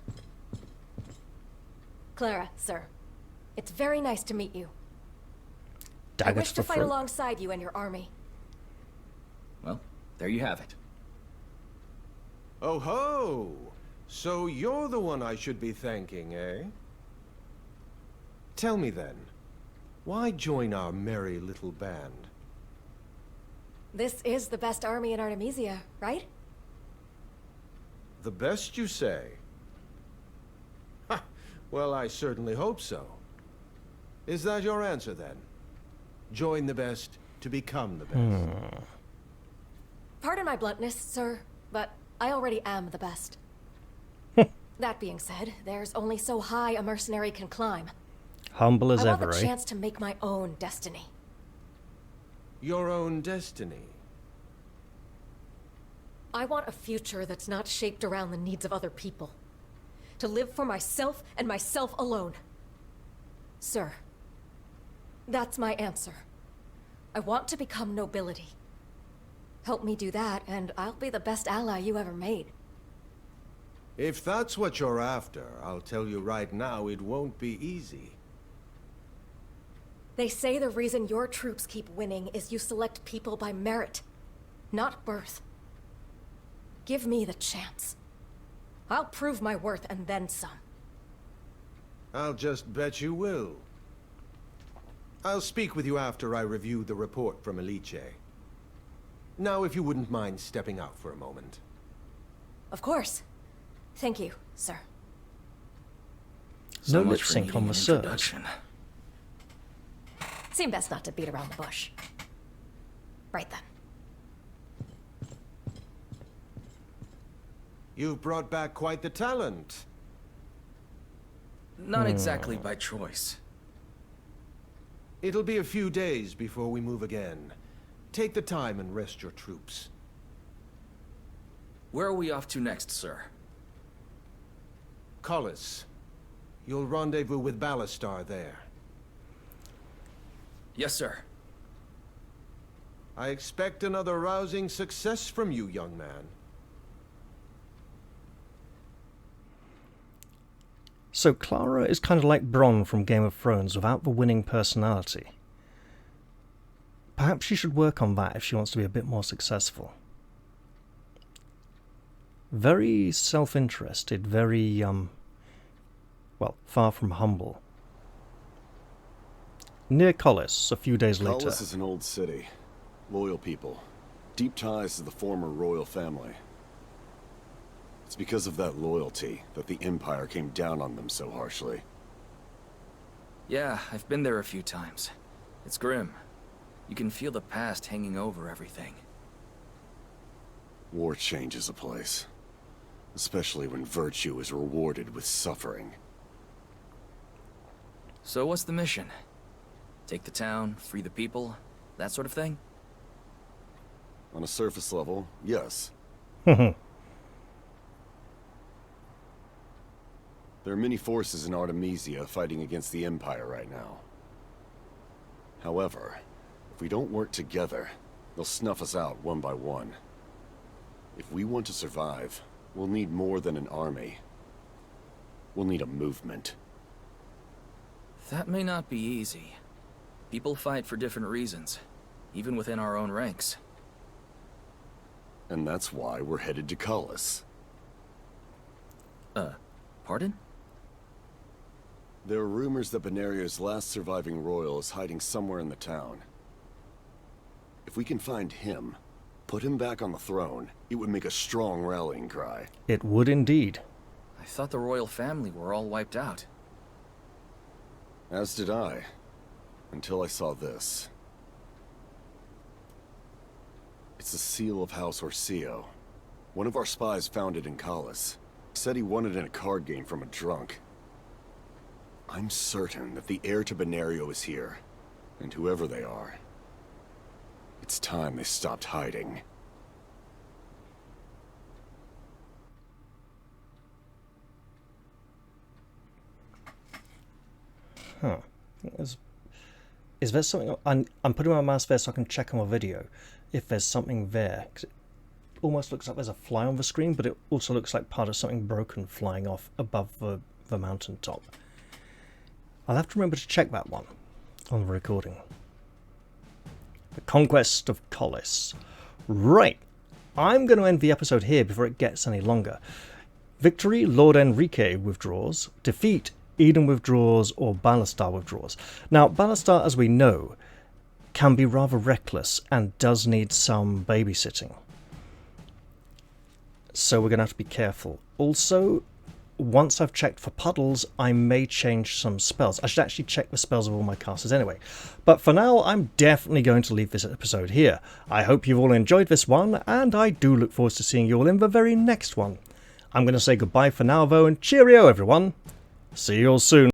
Clara, sir. It's very nice to meet you. I Dagger wish to to the fight throat. alongside you and your army. Well, there you have it. Oh ho! So you're the one I should be thanking, eh? Tell me then, why join our merry little band? This is the best army in Artemesia, right? The best, you say? Ha! Well, I certainly hope so. Is that your answer, then? Join the best to become the best. Pardon my bluntness, sir, but I already am the best. That being said, there's only so high a mercenary can climb. Humble as I want ever, the eh? chance to make my own destiny. Your own destiny? I want a future that's not shaped around the needs of other people. To live for myself and myself alone. Sir, that's my answer. I want to become nobility. Help me do that, and I'll be the best ally you ever made. If that's what you're after, I'll tell you right now, it won't be easy. They say the reason your troops keep winning is you select people by merit, not birth. Give me the chance. I'll prove my worth and then some. I'll just bet you will. I'll speak with you after I review the report from Elite. Now, if you wouldn't mind stepping out for a moment. Of course. Thank you, sir. No lip sync on the search. Seemed best not to beat around the bush. Right then. You've brought back quite the talent. Not exactly by choice. It'll be a few days before we move again. Take the time and rest your troops. Where are we off to next, sir? Collis. You'll rendezvous with Ballastar there. Yes, sir. I expect another rousing success from you, young man. So Clara is kind of like Bronn from Game of Thrones without the winning personality. Perhaps she should work on that if she wants to be a bit more successful. Very self-interested, very, well, far from humble. Near Collis, a few days later. Collis is an old city. Loyal people. Deep ties to the former royal family. It's because of that loyalty that the Empire came down on them so harshly. Yeah, I've been there a few times. It's grim. You can feel the past hanging over everything. War changes a place. Especially when virtue is rewarded with suffering. So what's the mission? Take the town, free the people, that sort of thing? On a surface level, yes. There are many forces in Artemesia fighting against the Empire right now. However, if we don't work together, they'll snuff us out one by one. If we want to survive, we'll need more than an army. We'll need a movement. That may not be easy. People fight for different reasons, even within our own ranks. And that's why we're headed to Collis. Pardon? There are rumors that Benario's last surviving royal is hiding somewhere in the town. If we can find him, put him back on the throne, it would make a strong rallying cry. It would indeed. I thought the royal family were all wiped out. As did I. Until I saw this. It's the seal of House Orsio. One of our spies found it in Collis. Said he won it in a card game from a drunk. I'm certain that the heir to Benario is here. And whoever they are, it's time they stopped hiding. Huh. Is there something... I'm putting my mouse there so I can check on my video if there's something there. 'Cause it almost looks like there's a fly on the screen, but it also looks like part of something broken flying off above the mountaintop. I'll have to remember to check that one on the recording. The Conquest of Collis. Right. I'm going to end the episode here before it gets any longer. Victory, Lord Enrique withdraws. Defeat, Eden withdraws, or Ballastar withdraws. Now, Ballastar, as we know, can be rather reckless and does need some babysitting. So we're going to have to be careful. Also, once I've checked for puddles, I may change some spells. I should actually check the spells of all my casters anyway. But for now, I'm definitely going to leave this episode here. I hope you've all enjoyed this one, and I do look forward to seeing you all in the very next one. I'm going to say goodbye for now, though, and cheerio, everyone. See you all soon.